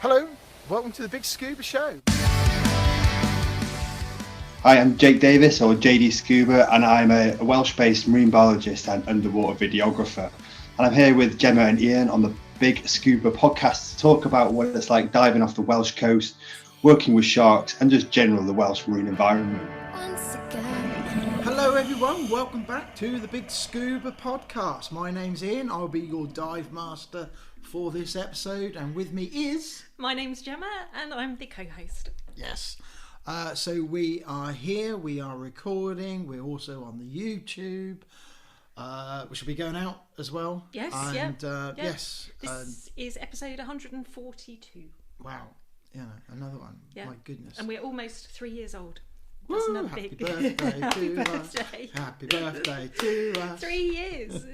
Hello, welcome to the BiG Scuba Show. Hi, I'm Jake Davies, or JD Scuba, and I'm a Welsh-based marine biologist and underwater videographer. And I'm here with Gemma and Ian on the BiG Scuba Podcast to talk about what it's like diving off the Welsh coast, working with sharks, and just general the Welsh marine environment. Hello everyone, welcome back to the BiG Scuba Podcast. My name's Ian, I'll be your dive master for this episode, and with me is... My name's Gemma and I'm the co-host. Yes. So we are here, we are recording, we're also on the YouTube, which will be going out as well. Yes, Yes. This is episode 142. Wow, another one. Yeah. My goodness. And we're almost 3 years old. Woo, That's another happy big... birthday Happy to birthday. us. Happy birthday to us. 3 years.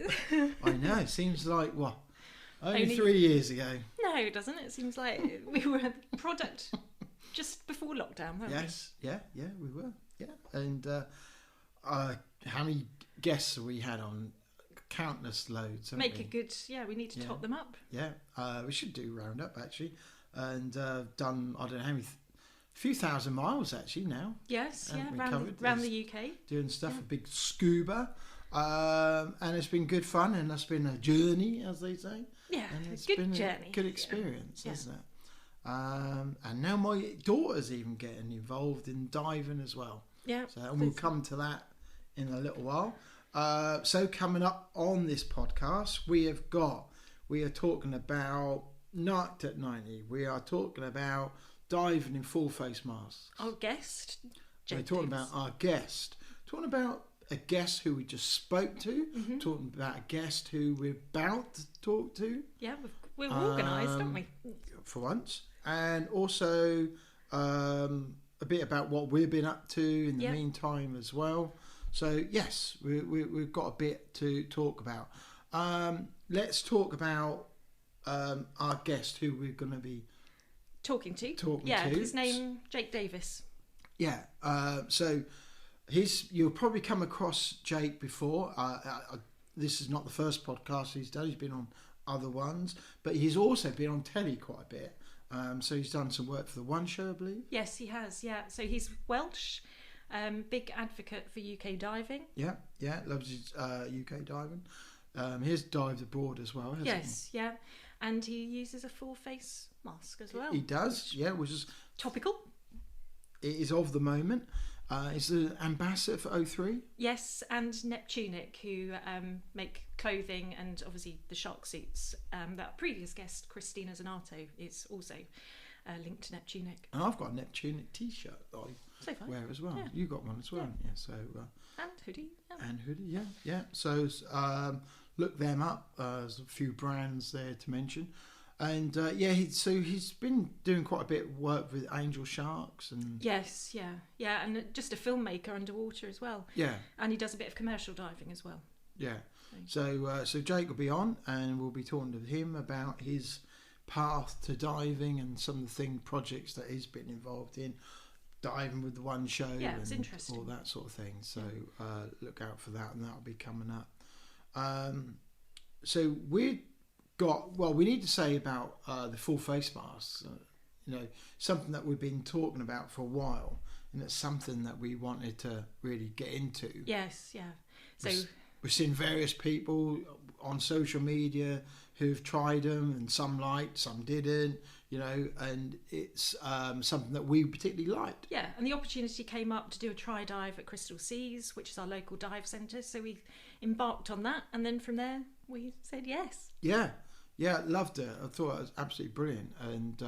I know, it seems like, what? Only 3 years ago. No, it doesn't. It seems like we were a product just before lockdown, weren't Yes, yeah, we were. Yeah. And how many guests have we had on? Countless loads. we? Make a good... Yeah, we need to top them up. Yeah, we should do roundup actually. And done, I don't know how many... few thousand miles actually now. Yes, Haven't yeah, we around the UK. Doing stuff with BiG Scuba. And it's been good fun, and that's been a journey, as they say. Yeah, And it's good been journey. A good experience, Yeah. hasn't it? And now my daughter's even getting involved in diving as well. Yeah. And we'll come to that in a little while. So coming up on this podcast, we are talking about Night at 90. We are talking about diving in full face masks. Our guest, We're Jake talking Davies. about our guest. Talking about a guest who we just spoke to. Mm-hmm. Talking about a guest who we're about to talk to. Yeah, we're organised, aren't we? For once. And also a bit about what we've been up to in the meantime as well. So yes, we've got a bit to talk about. Let's talk about our guest who we're going to be Talking to. to. His name, Jake Davies. Yeah. So you'll probably come across Jake before. This is not the first podcast he's done. He's been on other ones, but he's also been on telly quite a bit. So he's done some work for the One Show, I believe. Yes, he has. Yeah. So he's Welsh, big advocate for UK diving. Yeah. Loves his UK diving. He's dived abroad as well, hasn't he? Yes, yeah. And he uses a full face mask as well. He does, which is topical. It is of the moment. He's the ambassador for O3. Yes, and Neptunic, who make clothing and obviously the shark suits. That previous guest, Christina Zanato, is also linked to Neptunic. And I've got a Neptunic t-shirt that I wear as well. Yeah. You got one as well, So and hoodie. Yeah. And hoodie, yeah. So look them up. There's a few brands there to mention. And he's been doing quite a bit of work with angel sharks and Yes, yeah, and just a filmmaker underwater as well. Yeah, and he does a bit of commercial diving as well. Yeah, so Jake will be on, and we'll be talking to him about his path to diving and some of the projects that he's been involved in, diving with the One Show. Yeah, it's and interesting. all that sort of thing. So look out for that, and that'll be coming up. So we need to say about the full face masks. Something that we've been talking about for a while, and it's something that we wanted to really get into. Yes, yeah. So we've seen various people on social media who've tried them, and some liked, some didn't. And it's something that we particularly liked. Yeah, and the opportunity came up to do a try dive at Crystal Seas, which is our local dive centre. So we embarked on that, and then from there we said yes. Yeah, loved it. I thought it was absolutely brilliant, and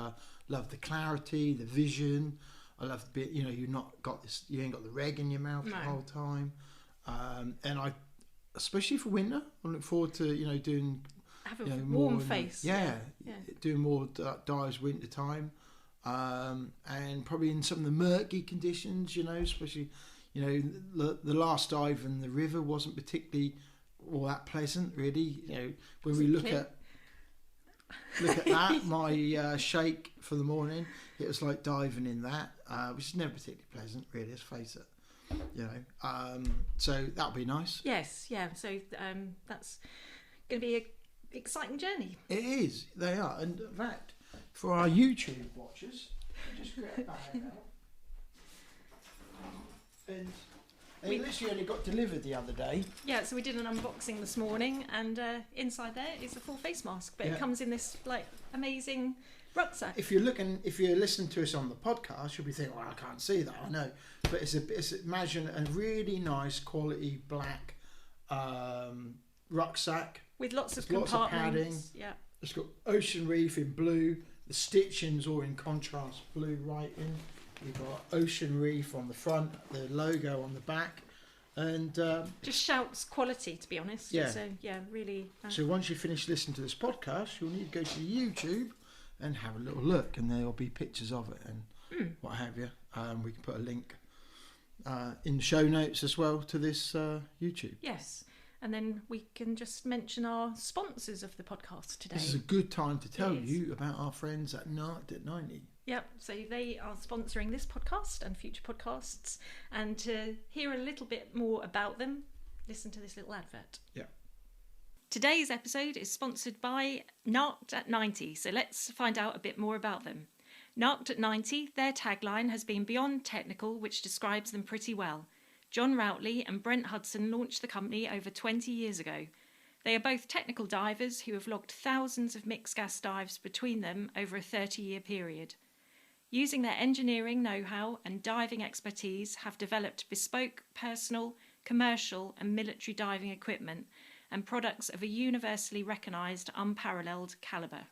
loved the clarity, the vision. I love the bit, you ain't got the reg in your mouth the whole time, and I, especially for winter, I look forward to doing. Have a warm face. Doing more dives winter time, and probably in some of the murky conditions. Especially, the last dive in the river wasn't particularly all that pleasant, really. When we look at that, my shake for the morning, it was like diving in that, which is never particularly pleasant, really. Let's face it. So that'll be nice. Yes, yeah. So that's going to be a exciting journey. It is. They are, and in fact, for our YouTube watchers, just grab that out. And it literally only got delivered the other day. Yeah, so we did an unboxing this morning, and inside there is a full face mask, but it comes in this like amazing rucksack. If you're listening to us on the podcast, you'll be thinking, "Well, I can't see that." I know, but imagine a really nice quality black rucksack with lots of compartments. compartments. Padding. Yeah. It's got ocean reef in blue. The stitching's all in contrast blue writing. We've got ocean reef on the front, the logo on the back, and just shouts quality, to be honest. Yeah. So yeah, really. So once you finish listening to this podcast, you'll need to go to YouTube and have a little look, and there'll be pictures of it and what have you. We can put a link in the show notes as well to this YouTube. Yes. And then we can just mention our sponsors of the podcast today. This is a good time to tell you about our friends at Narked at 90. Yep, so they are sponsoring this podcast and future podcasts. And to hear a little bit more about them, listen to this little advert. Yeah. Today's episode is sponsored by Narked at 90, so let's find out a bit more about them. Narked at 90, their tagline has been beyond technical, which describes them pretty well. John Routley and Brent Hudson launched the company over 20 years ago. They are both technical divers who have logged thousands of mixed gas dives between them over a 30-year period. Using their engineering know-how and diving expertise, have developed bespoke, personal, commercial and military diving equipment and products of a universally recognised, unparalleled calibre.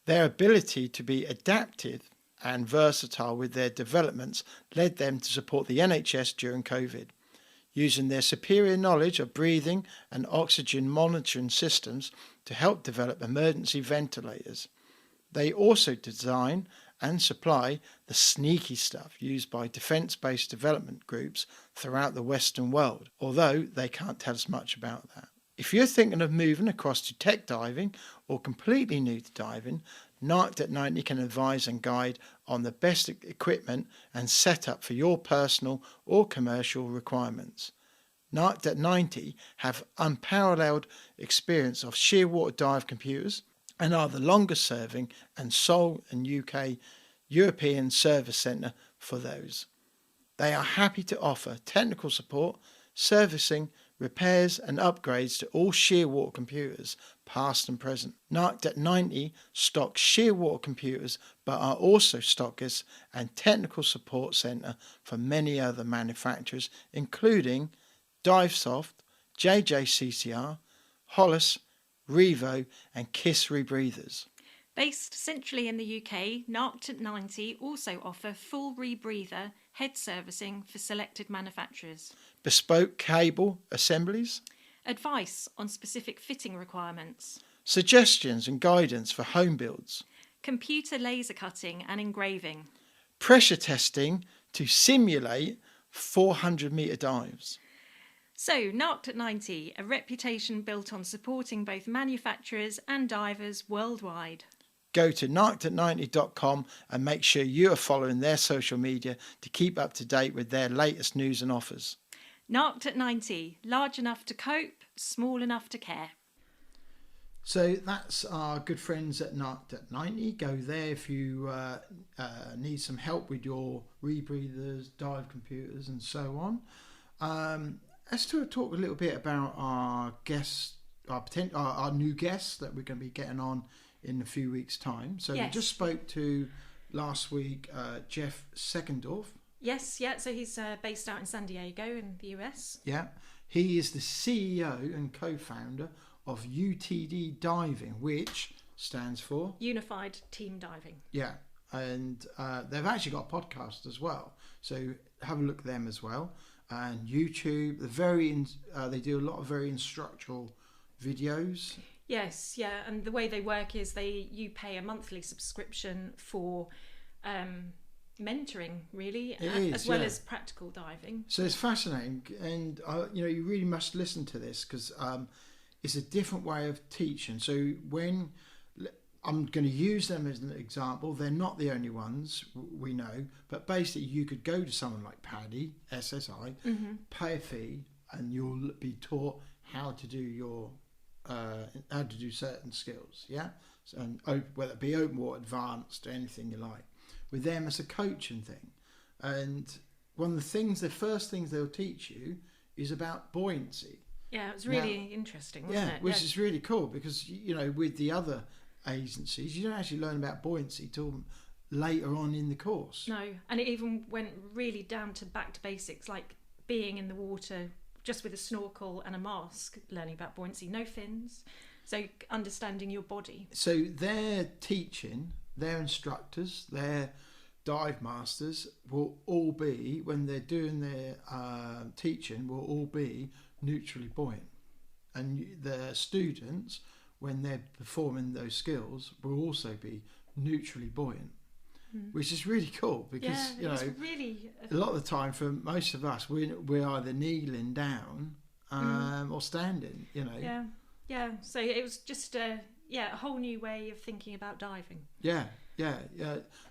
Their ability to be adaptive and versatile with their developments led them to support the NHS during COVID. Using their superior knowledge of breathing and oxygen monitoring systems to help develop emergency ventilators. They also design and supply the sneaky stuff used by defence-based development groups throughout the Western world, although they can't tell us much about that. If you're thinking of moving across to tech diving or completely new to diving, Narked at 90 can advise and guide on the best equipment and setup for your personal or commercial requirements. Narked at 90 have unparalleled experience of sheer water dive computers and are the longest serving and sole and UK European service centre for those. They are happy to offer technical support, servicing, repairs and upgrades to all shearwater computers, past and present. Narked at 90 stock shearwater computers, but are also stockists and technical support centre for many other manufacturers, including Divesoft, JJCCR, Hollis, Revo and Kiss Rebreathers. Based centrally in the UK, Narked at 90 also offer full rebreather head servicing for selected manufacturers. Bespoke cable assemblies. Advice on specific fitting requirements. Suggestions and guidance for home builds. Computer laser cutting and engraving. Pressure testing to simulate 400-metre dives. So, Narked at 90, a reputation built on supporting both manufacturers and divers worldwide. Go to narkedat90.com and make sure you are following their social media to keep up to date with their latest news and offers. Narked at 90, large enough to cope, small enough to care. So that's our good friends at Narked at 90. Go there if you need some help with your rebreathers, dive computers and so on. Let's talk a little bit about our guests, our new guests that we're going to be getting on in a few weeks' time. So yes. We just spoke to last week Jeff Seckendorf. Yes, yeah. So he's based out in San Diego in the US. Yeah, he is the CEO and co-founder of UTD Diving, which stands for Unified Team Diving. Yeah, and they've actually got a podcast as well. So have a look at them as well. And YouTube, they do a lot of very instructional videos. Yes, yeah, and the way they work is you pay a monthly subscription for mentoring, really, as well as practical diving. So it's fascinating, and you really must listen to this because it's a different way of teaching. So when I'm going to use them as an example, they're not the only ones we know, but basically you could go to someone like Paddy, SSI, pay a fee, and you'll be taught how to do certain skills. Yeah, and whether it be open water, advanced, anything you like, with them as a coaching thing. And one of the first things they'll teach you is about buoyancy. Yeah, it was really interesting, wasn't it? Which is really cool because, you know, with the other agencies, you don't actually learn about buoyancy till later on in the course. No, and it even went really down to back to basics, like being in the water just with a snorkel and a mask, learning about buoyancy, no fins, so understanding your body. So their teaching, their instructors, their dive masters will all be, when they're doing their teaching, will all be neutrally buoyant, and the students, when they're performing those skills, will also be neutrally buoyant, which is really cool because you know, really a lot of the time for most of us, we're either kneeling down or standing. You know. Yeah. So it was just a whole new way of thinking about diving. Yeah.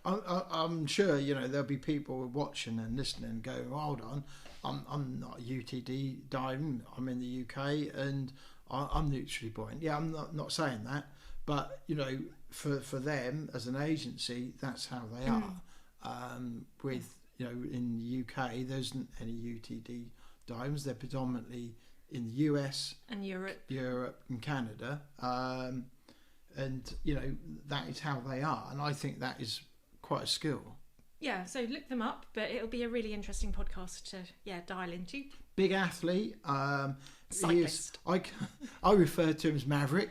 I'm sure, you know, there'll be people watching and listening and going, hold on, I'm not UTD diving, I'm in the UK and I'm neutrally buoyant. Yeah, I'm not saying that, but, you know, for them as an agency, that's how they are. With, you know, in the UK, there isn't any UTD divers. They're predominantly in the US and Europe and Canada. And, you know, that is how they are. And I think that is quite a skill. Yeah, so look them up, but it'll be a really interesting podcast to dial into. Big athlete. Cyclist. I refer to him as Maverick.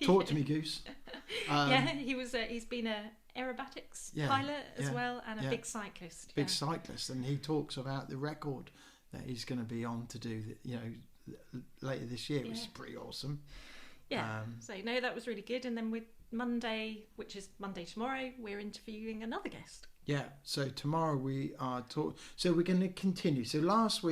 Talk to me, Goose. He's been a aerobatics pilot as well, and a big cyclist. Big cyclist, and he talks about the record that he's going to be on to do, you know, later this year, which is pretty awesome. Yeah. So no, that was really good. And then with Monday, which is Monday tomorrow, we're interviewing another guest. Yeah. So tomorrow we are So we're going to continue. So last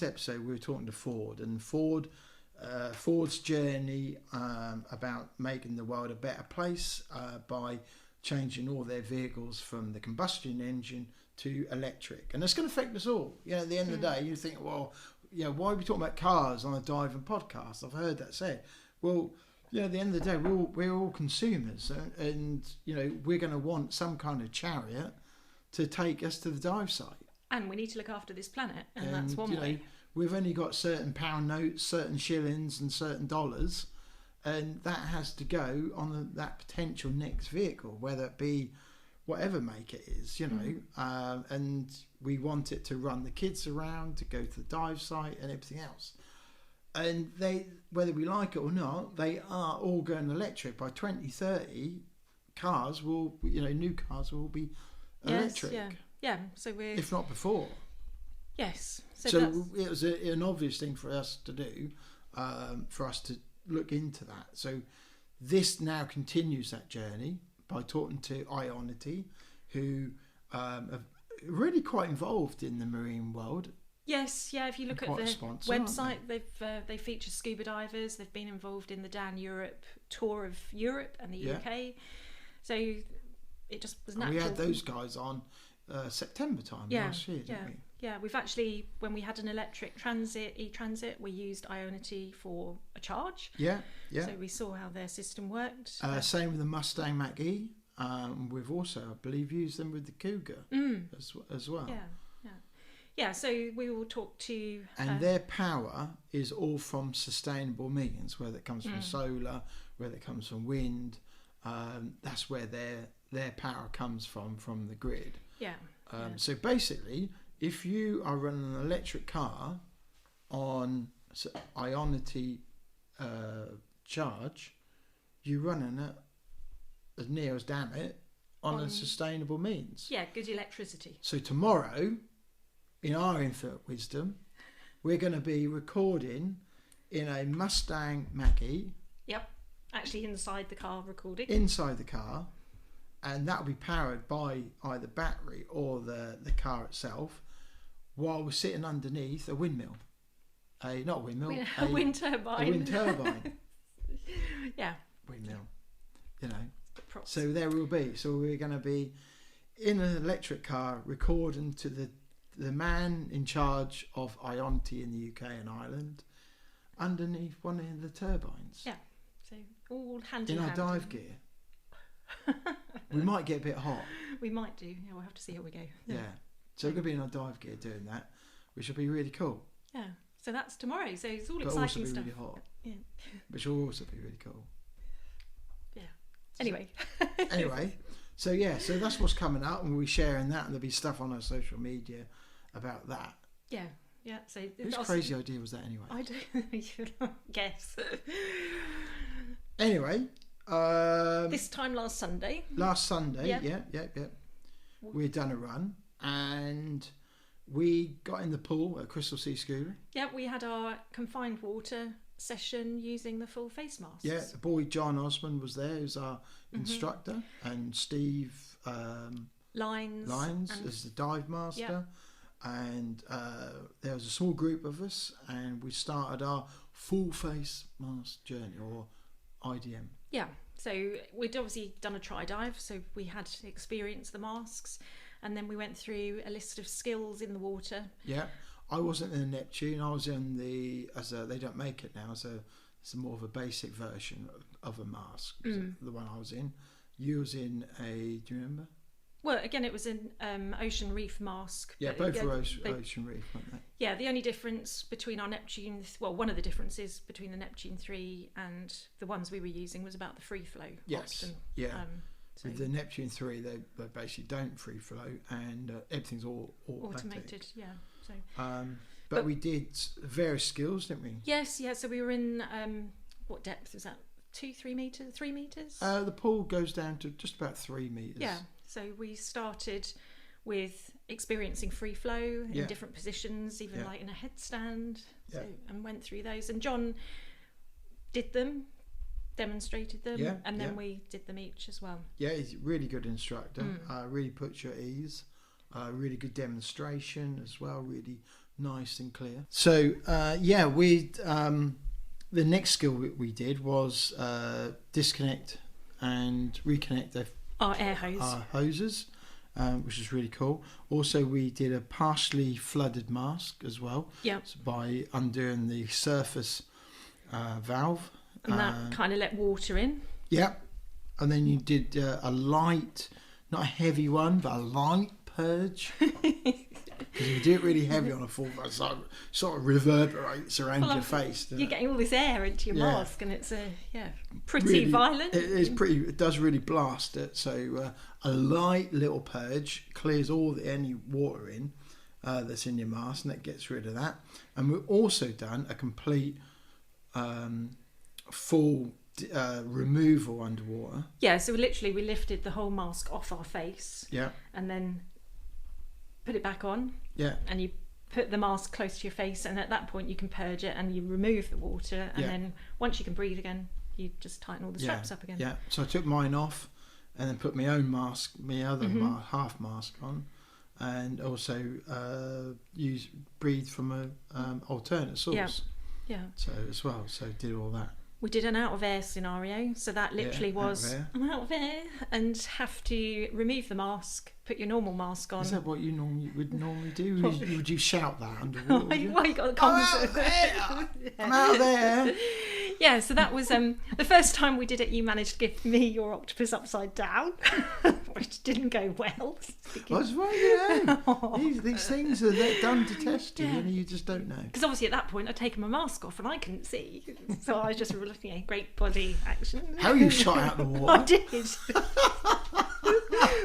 episode we were talking to Ford, and Ford's journey about making the world a better place by changing all their vehicles from the combustion engine to electric, and that's going to affect us all. You know, at the end of the day, you think, well, you know, why are we talking about cars on a diving podcast? I've heard that said. Well, you know, at the end of the day, we're all consumers, and you know, we're going to want some kind of chariot to take us to the dive site. And we need to look after this planet, and that's one way. Know, we've only got certain pound notes, certain shillings, and certain dollars, and that has to go on that potential next vehicle, whether it be whatever make it is, you know, and we want it to run the kids around, to go to the dive site and everything else. And they, whether we like it or not, they are all going electric. By 2030, cars will, you know, new cars will be electric. Yeah. So we're, if not before. Yes. So it was an obvious thing for us to do, for us to look into that. So this now continues that journey by talking to Ionity, who are really quite involved in the marine world. Yes, yeah. If you look at the website, they feature scuba divers. They've been involved in the Dan Europe tour of Europe and the UK. So it just was natural. We had those guys on September time last year, didn't we? Yeah, we've actually, when we had an electric e-transit, we used Ionity for a charge. Yeah. So we saw how their system worked. Same with the Mustang Mach-E. We've also, I believe, used them with the Cougar as well. Yeah, so we will talk to... And their power is all from sustainable means, whether it comes from solar, whether it comes from wind. That's where their power comes from the grid. So basically, if you are running an electric car on Ionity charge, you're running it, as near as damn it, on a sustainable means. Yeah, good electricity. So tomorrow, in our infinite wisdom, we're going to be recording in a Mustang Mach-E. Yep, actually inside the car recording. Inside the car, and that will be powered by either battery or the car itself, while we're sitting underneath a windmill. Not a windmill. A wind turbine. A wind turbine. Yeah. Windmill. You know. So there we'll be. So we're going to be in an electric car recording to the man in charge of Ionity in the UK and Ireland underneath one of the turbines. Yeah. So all hand in in our hand. dive gear. We might get a bit hot. We might do. Yeah, we'll have to see how we go. Yeah. So we're going to be in our dive gear doing that, which will be really cool. Yeah. So that's tomorrow. So it's all But exciting also be stuff. really hot. Yeah. Which will also be really cool. Yeah. Anyway. Anyway, so that's what's coming up, and we'll be sharing that, and there'll be stuff on our social media about that. Yeah. Yeah. So Whose crazy idea was that anyway? I don't guess. Anyway, This time last Sunday. Yeah. We'd done a run, and we got in the pool at Crystal Sea Scuba. Yeah, we had our confined water session using the full face masks. Yeah, the boy John Osmond was there, who's our instructor, and Steve Lyons is the dive master. And there was a small group of us, and we started our full face mask journey, or IDM. Yeah, so we'd obviously done a try dive, so we had experienced the masks, and then we went through a list of skills in the water. Yeah, I wasn't in the Neptune. I was in they don't make it now, so it's more of a basic version of a mask. The one I was in. You was in do you remember? Well, again, it was an ocean reef mask. Yeah, both were ocean reef, weren't they? Yeah, the only difference between our Neptune, well, one of the differences between the Neptune 3 and the ones we were using was about the free flow option. Yeah. So with the Neptune 3, they basically don't free flow, and everything's all automated. Yeah. So. But we did various skills, didn't we? Yes. Yeah. So we were in what depth was that? 3 meters? 3 meters? The pool goes down to just about 3 meters. Yeah. So we started with experiencing free flow in different positions, even like in a headstand, and went through those. And John did them, demonstrated them, and then we did them each as well. Yeah, he's a really good instructor. Really puts you at ease. Really good demonstration as well. Really nice and clear. So the next skill we did was disconnect and reconnect our air hose. Our hoses, which is really cool. Also, we did a partially flooded mask as well. Yeah. So by undoing the surface valve. And that kind of let water in. Yeah. And then you did a light, not a heavy one, but a light purge. Because if you do it really heavy on a full, it sort of reverberates around your face. You're getting all this air into your mask, and it's pretty really violent. It does really blast it. So a light little purge clears any water in that's in your mask, and that gets rid of that. And we've also done a complete full removal underwater. Yeah. So literally, we lifted the whole mask off our face. Yeah. And then put it back on. Yeah. And you put the mask close to your face, and at that point you can purge it and you remove the water, and then once you can breathe again, you just tighten all the straps up again. Yeah. So I took mine off and then put my own mask, my other half mask on, and also breathe from a alternate source. Yeah. So as well, did all that. We did an out of air scenario, so that literally was I'm out of air and have to remove the mask, put your normal mask on. Is that what you would normally do? Would you shout that underwater? Why you got the comments? I'm out there. Yeah, so that was the first time we did it. You managed to give me your octopus upside down, which didn't go well. What's wrong? These things are done to test you, and you just don't know. Because obviously at that point I'd taken my mask off and I couldn't see, so I was just looking at great body action. How you shot out the water? I did.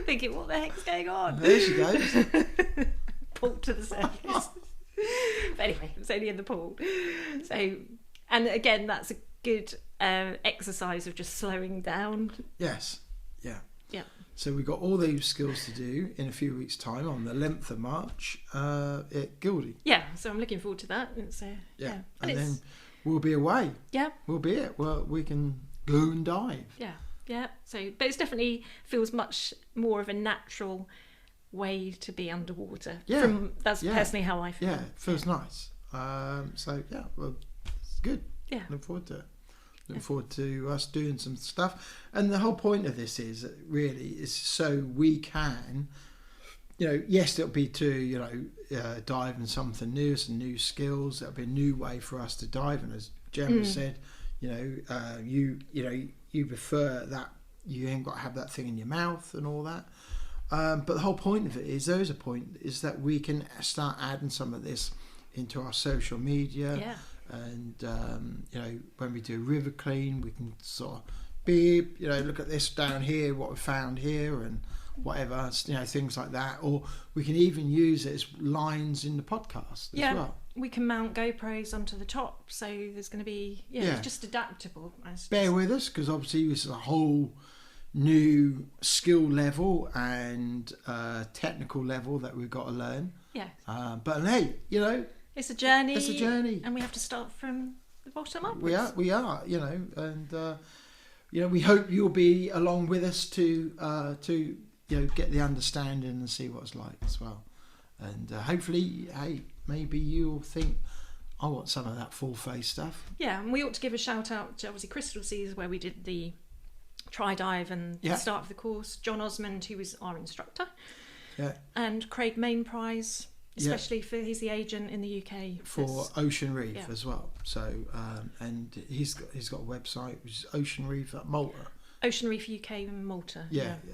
Thinking, what the heck's going on? There she goes. Pulled to the surface. But anyway, it was only in the pool. So, and again, that's a good exercise of just slowing down. Yes. Yeah. Yeah. So we've got all those skills to do in a few weeks' time on the length of March at Gildy. Yeah, so I'm looking forward to that. It's, And then we'll be away. Yeah. We'll be it. Well, we can go and dive. Yeah. Yeah. So, but it definitely feels much more of a natural way to be underwater. Yeah. That's personally how I feel. Yeah, it feels nice. Well, it's good. Yeah. Look forward to it. Look forward to us doing some stuff. And the whole point of this is so we can, yes, it'll be to, dive in something new, some new skills. That'll be a new way for us to dive. And as Gemma said, you prefer that you ain't got to have that thing in your mouth and all that. But the whole point of it is, there is a point, is that we can start adding some of this into our social media. Yeah. And when we do river clean, we can sort of beep, look at this down here, what we found here, and whatever, things like that. Or we can even use it as lines in the podcast as well. We can mount GoPros onto the top, so there's going to be it's just adaptable. Bear with us, because obviously this is a whole new skill level and technical level that we've got to learn. Yeah. But hey, it's a journey. It's a journey, and we have to start from the bottom up. We are, and we hope you'll be along with us to get the understanding and see what it's like as well. And hopefully, hey, maybe you'll think, I want some of that full face stuff. Yeah, and we ought to give a shout out to obviously Crystal Seas, where we did the try dive and the start of the course. John Osmond, who was our instructor, and Craig Mainprize, especially for he's the agent in the UK for Ocean Reef as well. So and he's got a website which is Ocean Reef at Malta. Ocean Reef UK and Malta.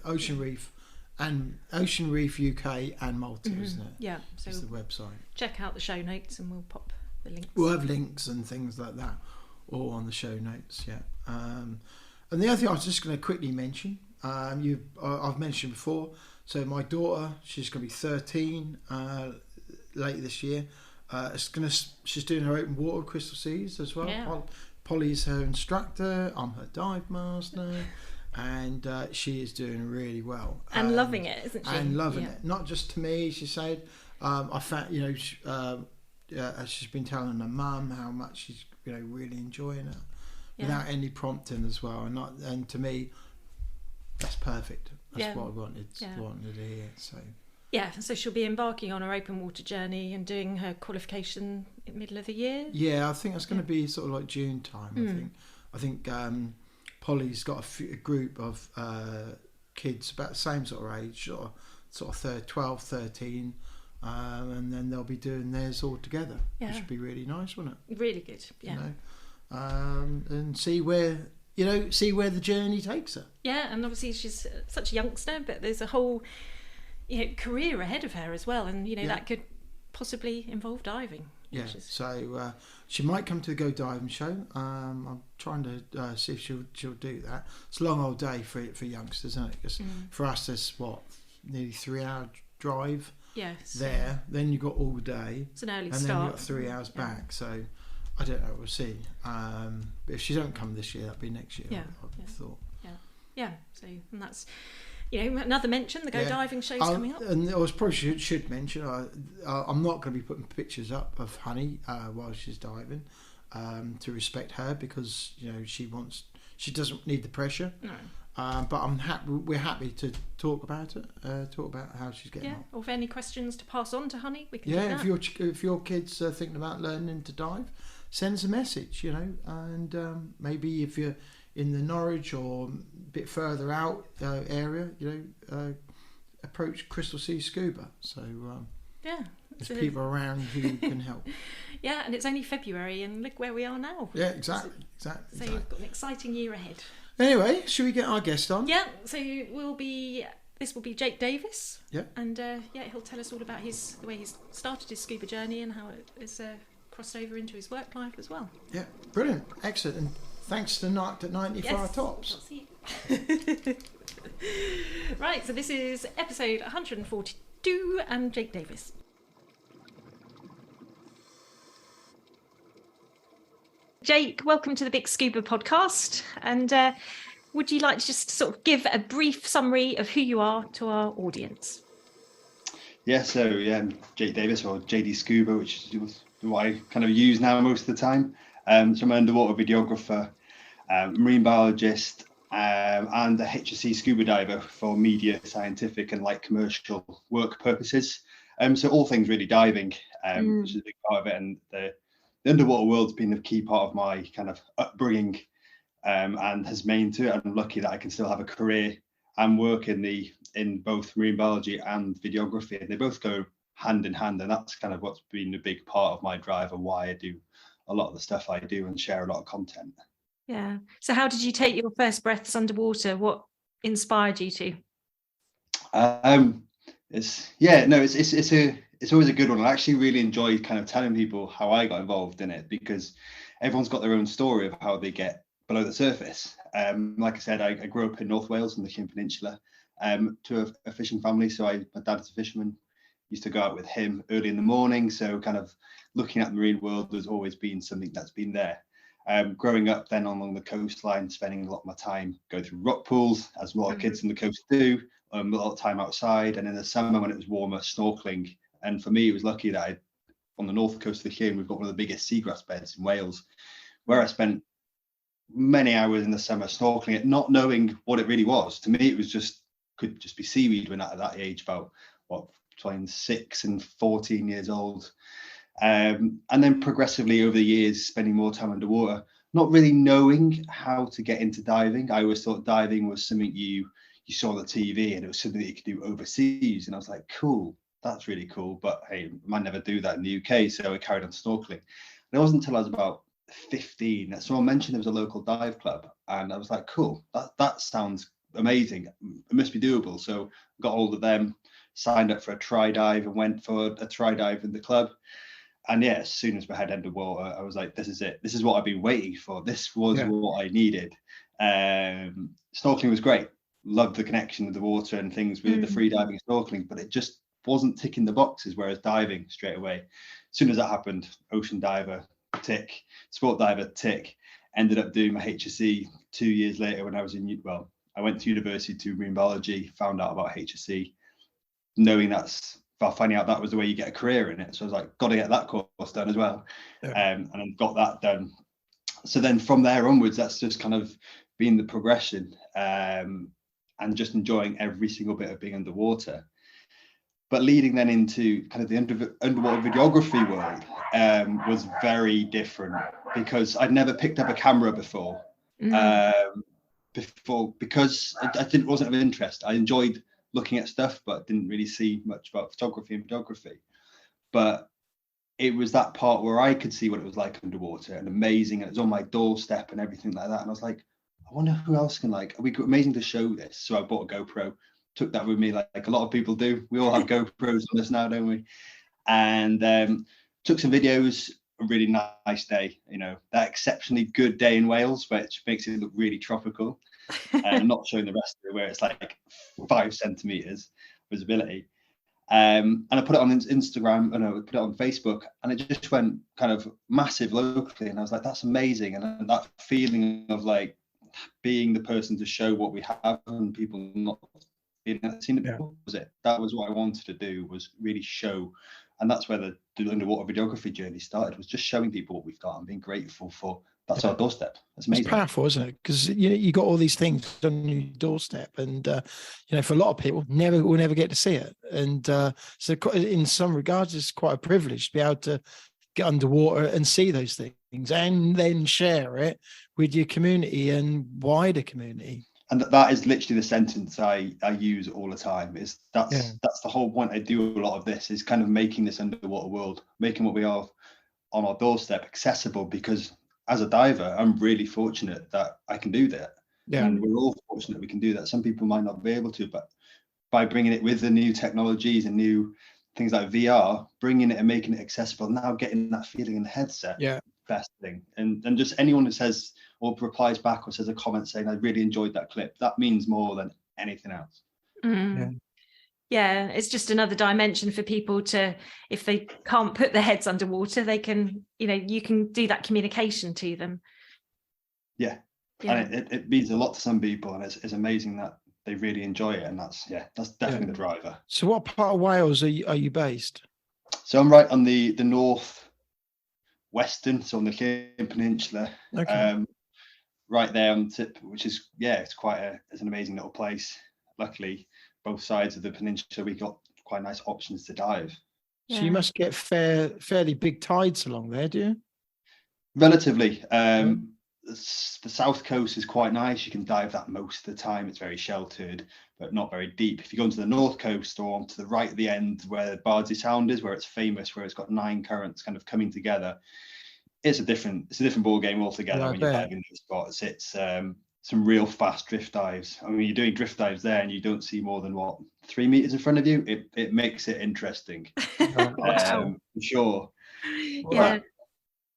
Ocean Reef and Ocean Reef UK and Malta, isn't it? Yeah, so it's the website. Check out the show notes and we'll pop the links. We'll have links and things like that all on the show notes. And the other thing I was just going to quickly mention, I've mentioned before. So my daughter, she's going to be 13 later this year. She's doing her open water Crystal Seas as well. Yeah. Polly's her instructor. I'm her dive master, and she is doing really well and loving it, isn't she? And loving it. Not just to me, she said. I found, she's been telling her mum how much she's really enjoying it. Without any prompting as well, and to me, that's perfect. That's what I wanted to hear. So she'll be embarking on her open water journey and doing her qualification in the middle of the year. Yeah, I think that's going to be sort of like June time. I think Polly's got a group of kids about the same sort of age, sort of 12, 13. And then they'll be doing theirs all together, which would be really nice, wouldn't it? Really good, yeah. And see where the journey takes her. Yeah, and obviously she's such a youngster, but there's a whole career ahead of her as well, and that could possibly involve diving. Yeah, so she might come to the Go Diving show. I'm trying to see if she'll do that. It's a long old day for youngsters, isn't it? Because for us, there's nearly 3 hour drive. Yes. There, then you've got all day. It's an early and start. Then you've got 3 hours back. So I don't know. We'll see. But if she don't come this year, that'll be next year. I thought. Yeah. So, and that's another mention. The Go Diving show's coming up. And I probably should mention. I'm not going to be putting pictures up of Honey while she's diving, to respect her, because she doesn't need the pressure. No. But we're happy to talk about it. Talk about how she's getting on. Or if any questions to pass on to Honey, we can do that. If your kids are thinking about learning to dive, send us a message. And maybe if you're in the Norwich or a bit further out area, approach Crystal Sea Scuba. So there's people around who can help. Yeah, and it's only February, and look where we are now. Yeah, exactly. So you've got an exciting year ahead. Anyway, should we get our guest on? Yeah, so this will be Jake Davies. Yeah. And he'll tell us all about the way he's started his scuba journey and how it has crossed over into his work life as well. Yeah, brilliant, excellent, and thanks to Knocked at 90 for our tops. Right, so this is episode 142 and Jake Davies. Jake, welcome to the BiG Scuba Podcast. And would you like to just sort of give a brief summary of who you are to our audience? Yeah, so Jake Davies, or JD Scuba, which is what I kind of use now most of the time. So I'm an underwater videographer, marine biologist, and a HSC scuba diver for media, scientific and like commercial work purposes. So all things really diving, which is a big part of it. And the underwater world's been a key part of my kind of upbringing, and has made to it. I'm lucky that I can still have a career and work in both marine biology and videography, and they both go hand in hand. And that's kind of what's been a big part of my drive and why I do a lot of the stuff I do and share a lot of content. Yeah. So how did you take your first breaths underwater? What inspired you to? It's always a good one. I actually really enjoy kind of telling people how I got involved in it, because everyone's got their own story of how they get below the surface. Like I said, I grew up in North Wales in the King Peninsula, to a fishing family. So my dad's a fisherman. Used to go out with him early in the morning. So kind of looking at the marine world has always been something that's been there. Growing up then along the coastline, spending a lot of my time going through rock pools, as a lot of kids on the coast do, a lot of time outside, and in the summer when it was warmer, snorkeling. And for me, it was lucky that on the north coast of the King, we've got one of the biggest seagrass beds in Wales, where I spent many hours in the summer snorkeling it, not knowing what it really was. To me, it was could just be seaweed when at that age, about between 6 and 14 years old. And then progressively over the years, spending more time underwater, not really knowing how to get into diving. I always thought diving was something you saw on the TV, and it was something that you could do overseas. And I was like, cool, that's really cool. But hey, I might never do that in the UK. So I carried on snorkeling. And it wasn't until I was about 15 that someone mentioned there was a local dive club. And I was like, cool, that sounds amazing. It must be doable. So got hold of them, signed up for a try dive, and went for a try dive in the club. And yeah, as soon as my head underwater, I was like, this is it. This is what I've been waiting for. This was what I needed. Snorkeling was great. Loved the connection with the water and things with the free diving and snorkeling, but it just wasn't ticking the boxes, whereas diving straight away. As soon as that happened, ocean diver, tick. Sport diver, tick. Ended up doing my HSC 2 years later when I was I went to university to marine biology, found out about HSC, finding out that was the way you get a career in it. So I was like, got to get that course done as well. And I got that done. So then from there onwards, that's just kind of been the progression, and just enjoying every single bit of being underwater. But leading then into kind of the underwater videography world was very different, because I'd never picked up a camera before. Because it wasn't of interest. I enjoyed looking at stuff, but didn't really see much about photography and videography. But it was that part where I could see what it was like underwater, and amazing, and it was on my doorstep and everything like that. And I was like, I wonder who else can amazing to show this. So I bought a GoPro, took that with me like a lot of people do. We all have GoPros on us now, don't we? And took some videos. A really nice day, that exceptionally good day in Wales, which makes it look really tropical. And not showing the rest of it, where it's like 5 centimeters visibility. And I put it on Instagram, and I put it on Facebook, and it just went kind of massive locally. And I was like, that's amazing. And that feeling of like being the person to show what we have, and people not seen it before, that was what I wanted to do, was really show. And that's where the underwater videography journey started, was just showing people what we've got and being grateful for. That's our doorstep. That's amazing. It's powerful, isn't it? Because you got all these things on your doorstep, and for a lot of people, will never get to see it. And so, in some regards, it's quite a privilege to be able to get underwater and see those things, and then share it with your community and wider community. And that is literally the sentence I use all the time. That's the whole point. I do a lot of this, is kind of making this underwater world, making what we are on our doorstep accessible, because as a diver, I'm really fortunate that I can do that. And we're all fortunate we can do that. Some people might not be able to, but by bringing it with the new technologies and new things like VR, bringing it and making it accessible, now getting that feeling in the headset, best thing. And just anyone who says or replies back or says a comment saying, I really enjoyed that clip, that means more than anything else. Yeah, it's just another dimension for people to, if they can't put their heads underwater, they can, you can do that communication to them. And it means a lot to some people, and it's amazing that they really enjoy it. And that's definitely the driver. So what part of Wales are you based? So I'm right on the north western, so on the King Peninsula. Right there on the tip, which is it's it's an amazing little place. Luckily, both sides of the peninsula, we got quite nice options to dive. So you must get fairly big tides along there, do you? Relatively. The south coast is quite nice. You can dive that most of the time. It's very sheltered, but not very deep. If you go onto the north coast, or onto the right at the end where Bardsey Sound is, where it's famous, where it's got 9 currents kind of coming together, it's a different ball game altogether when you're diving those spots. It's some real fast drift dives. I mean, you're doing drift dives there and you don't see more than 3 meters in front of you. It makes it interesting. For sure. Yeah.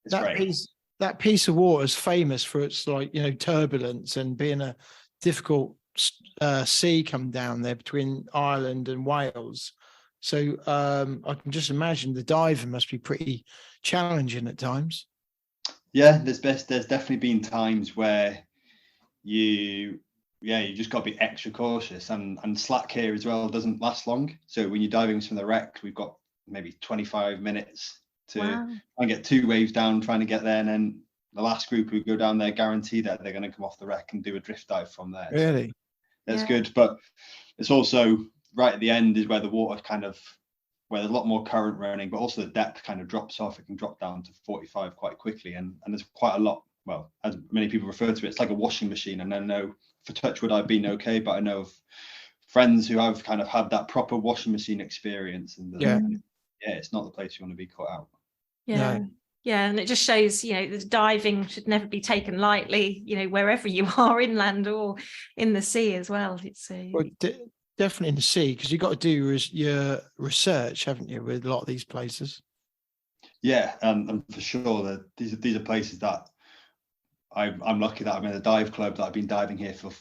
It's great. That piece of water is famous for its, like, you know, turbulence and being a difficult sea come down there between Ireland and Wales. So I can just imagine the diving must be pretty challenging at times. Yeah, there's definitely been times where you just got to be extra cautious, and slack here as well doesn't last long. So when you're diving from the wreck, we've got maybe 25 minutes to try and get 2 waves down, trying to get there, and then the last group who go down there guarantee that they're going to come off the wreck and do a drift dive from there. Really? So that's good, but it's also right at the end is where the water where there's a lot more current running, but also the depth kind of drops off. It can drop down to 45 quite quickly, and there's quite a lot. Well, as many people refer to it, it's like a washing machine. And I know, for Touchwood, I've been okay, but I know of friends who have kind of had that proper washing machine experience, and it's not the place you want to be caught out. Yeah. No. Yeah, and it just shows, you know, the diving should never be taken lightly, you know, wherever you are, inland or in the sea as well. It's definitely in the sea, because you've got to do your research, haven't you, with a lot of these places? Yeah, and for sure that these are places that I'm lucky that I'm in a dive club that I've been diving here for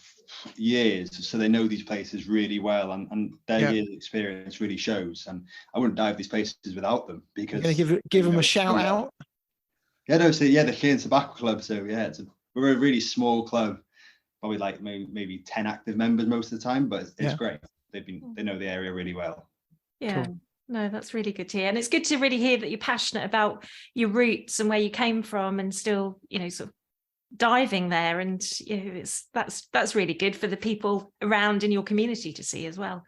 years, so they know these places really well, and their years of experience really shows. And I wouldn't dive these places without them, because you're going to give them a shout out. Yeah, no, so the Clean Tobacco Club. So yeah, we're a really small club, probably like maybe 10 active members most of the time, but it's great. They know the area really well. Yeah. Cool. No, that's really good to hear. And it's good to really hear that you're passionate about your roots and where you came from, and still, you know, sort of diving there. And you know, that's really good for the people around in your community to see as well.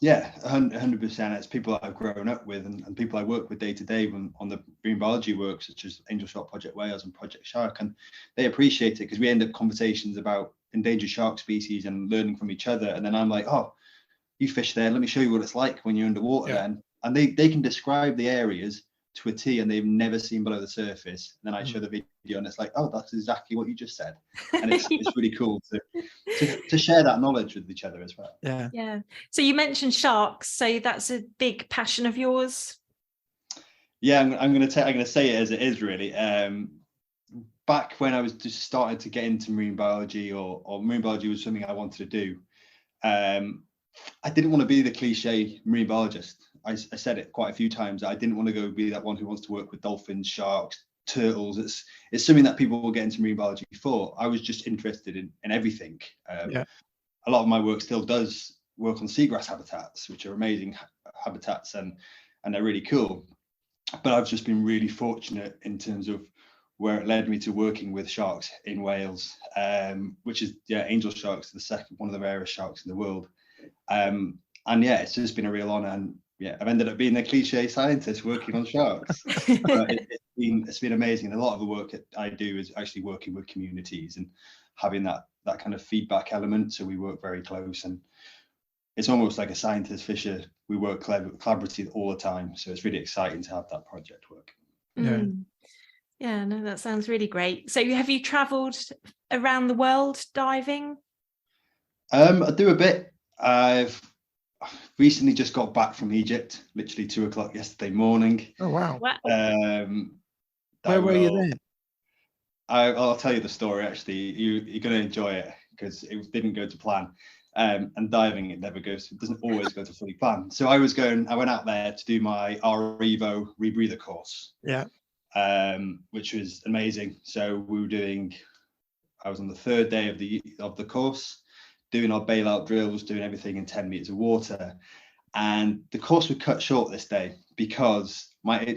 Yeah, 100%. It's people that I've grown up with, and people I work with day to day on the marine biology work, such as Angel Shark Project Wales and Project Shark, and they appreciate it, because we end up conversations about endangered shark species and learning from each other. And then I'm like, oh, you fish there, let me show you what it's like when you're underwater. And they can describe the areas to a T, and they've never seen below the surface. And then I show the video, and it's like, oh, that's exactly what you just said. And it's really cool to share that knowledge with each other as well. Yeah. So you mentioned sharks, so that's a big passion of yours. Yeah, I'm going to say it as it is, really. Back when I was just starting to get into marine biology, or marine biology was something I wanted to do, I didn't want to be the cliche marine biologist. I said it quite a few times. I didn't want to go be that one who wants to work with dolphins, sharks, turtles. It's something that people will get into marine biology for. I was just interested in everything. A lot of my work still does work on seagrass habitats, which are amazing habitats, and they're really cool. But I've just been really fortunate in terms of where it led me to working with sharks in Wales, which is angel sharks, one of the rarest sharks in the world. And it's just been a real honor, and I've ended up being a cliche scientist working on sharks. But it's been amazing. A lot of the work that I do is actually working with communities and having that kind of feedback element. So we work very close, and it's almost like a scientist fisher. We work collaboratively all the time. So it's really exciting to have that project work. Yeah, no, that sounds really great. So have you travelled around the world diving? I do a bit. I've recently just got back from Egypt, literally 2:00 yesterday morning. Oh wow! Where were you then? I'll tell you the story. Actually, you're going to enjoy it, because it didn't go to plan. And diving, it doesn't always go to fully plan. So I went out there to do my REVO rebreather course. Which was amazing. So I was on the 3rd day of the course, doing our bailout drills, doing everything in 10 meters of water. And the course was cut short this day because as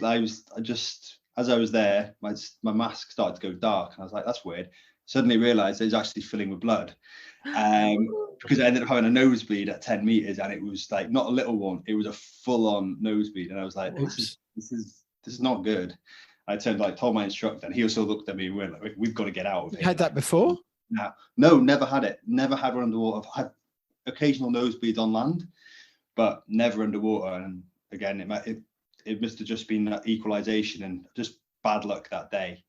I was there, my mask started to go dark, and I was like, that's weird. Suddenly realized it was actually filling with blood. Because I ended up having a nosebleed at 10 meters, and it was like not a little one, it was a full-on nosebleed. And I was like, this is not good. I told my instructor, and he also looked at me and went, like, we've got to get out of here. You had that before? No, never had it. Never had one underwater. I've had occasional nosebleeds on land, but never underwater. And again, it must have just been that equalization and just bad luck that day.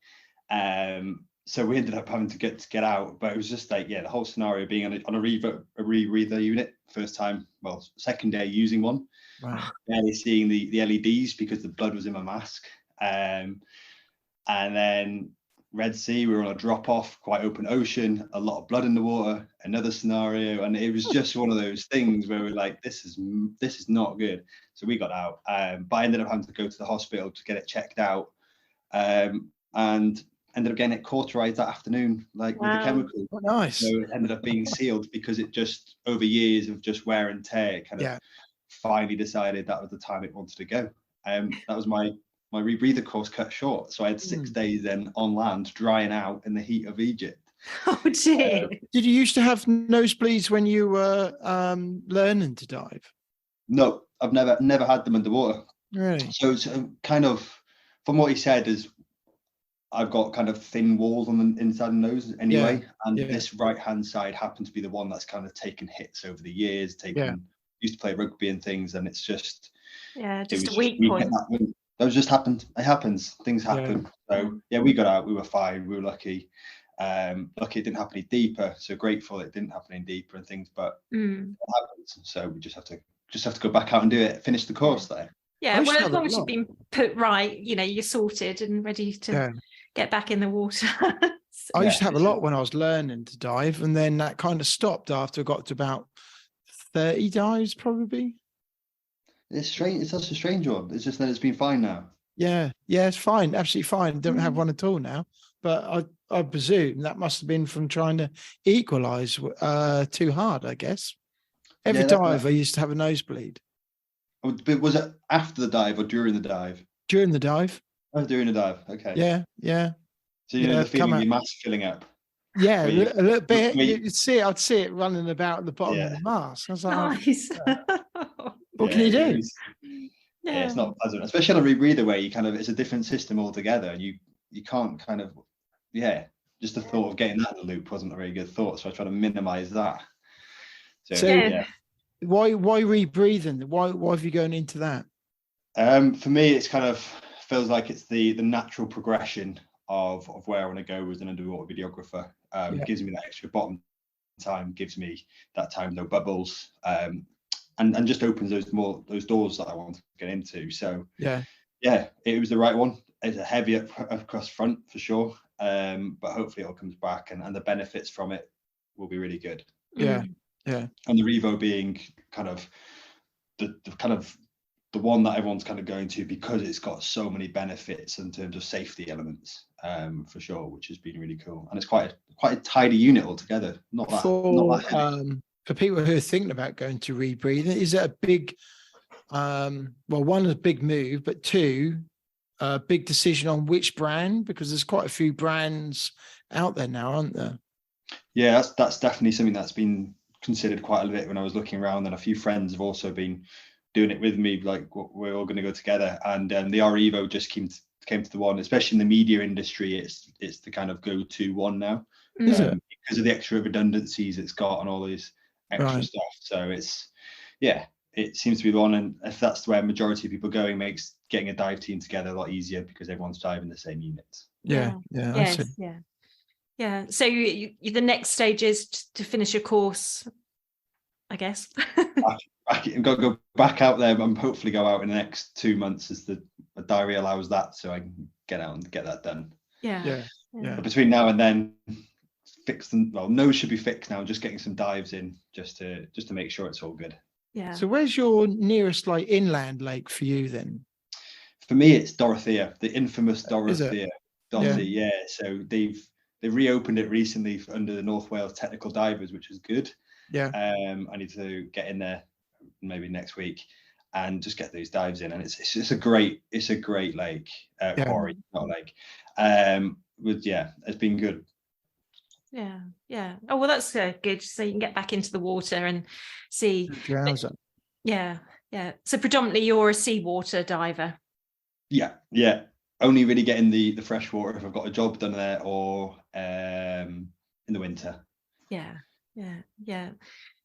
So we ended up having to get out, but it was just like, the whole scenario being on a rebreather unit, second day using one, barely seeing the LEDs because the blood was in my mask. And then Red Sea, we were on a drop off, quite open ocean, a lot of blood in the water, another scenario. And it was just one of those things where we're like, this is not good. So we got out, but I ended up having to go to the hospital to get it checked out. And ended up getting it cauterized that afternoon, with the chemical. Oh, nice. So it ended up being sealed because it just, over years of just wear and tear, it kind of finally decided that was the time it wanted to go. That was my rebreather course cut short. So I had 6 days then on land, drying out in the heat of Egypt. Oh dear. Did you used to have nosebleeds when you were learning to dive? No, I've never had them underwater. Really? So it's kind of, from what he said, is I've got kind of thin walls on the inside of the nose anyway, and this right hand side happened to be the one that's kind of taken hits over the years. Used to play rugby and things, and it's just a weak point. That was just happened. It happens. Things happen. So we got out. We were fine. We were lucky. Lucky it didn't happen any deeper. So grateful it didn't happen any deeper and things. But it happens. So we just have to go back out and do it. Finish the course there. Yeah, well, as long as you've been put right, you're sorted and ready to get back in the water. I used to have a lot when I was learning to dive, and then that kind of stopped after I got to about 30 dives, probably. It's strange. It's such a strange one. It's just that it's been fine now. Yeah, it's fine. Absolutely fine. Don't have one at all now. But I presume that must have been from trying to equalise too hard, I guess. Every dive, I used to have a nosebleed. But was it after the dive or during the dive? During the dive. Oh, during the dive. Okay. Yeah. So you know the feeling your mask filling up. Yeah, a little bit. I'd see it running about at the bottom of the mask. I was like, nice. What can you do? Yeah, it's not pleasant, especially on a rebreather where it's a different system altogether, and you can't kind of just the thought of getting that in the loop wasn't a very good thought. So I try to minimise that. So why rebreathing? Why have you gone into that? For me, it's kind of feels like it's the natural progression of where I want to go as an underwater videographer. It gives me that extra bottom time, gives me that time, no bubbles, and just opens those doors that I want to get into. So it was the right one. It's a heavy across front for sure, but hopefully it all comes back, and the benefits from it will be really good. And the Revo being kind of the one that everyone's kind of going to because it's got so many benefits in terms of safety elements, for sure, which has been really cool. And it's quite a tidy unit altogether. Not that heavy. For people who are thinking about going to rebreathe, is it a big, one, a big move, but two, a big decision on which brand? Because there's quite a few brands out there now, aren't there? Yeah, that's definitely something that's been considered quite a bit when I was looking around, and a few friends have also been doing it with me, like we're all going to go together. And the REvo just came to the one, especially in the media industry, it's the kind of go-to one now, because of the extra redundancies it's got and all these extra stuff. So it seems to be the one, and if that's where majority of people going, makes getting a dive team together a lot easier because everyone's diving the same units. So the next stage is to finish your course, I guess. I've got to go back out there, and hopefully go out in the next 2 months as the diary allows that, so I can get out and get that done. But between now and then, nose should be fixed now. Just getting some dives in, just to make sure it's all good. So where's your nearest inland lake for you then? For me, it's Dorothea, the infamous Dorothea. So they've reopened it recently under the North Wales Technical Divers, which is good. I need to get in there maybe next week and just get those dives in, and it's a great lake, quarry, not lake. It's been good. Oh well, that's good, so you can get back into the water and see. So predominantly you're a seawater diver. Only really getting the fresh water if I've got a job done there, or in the winter.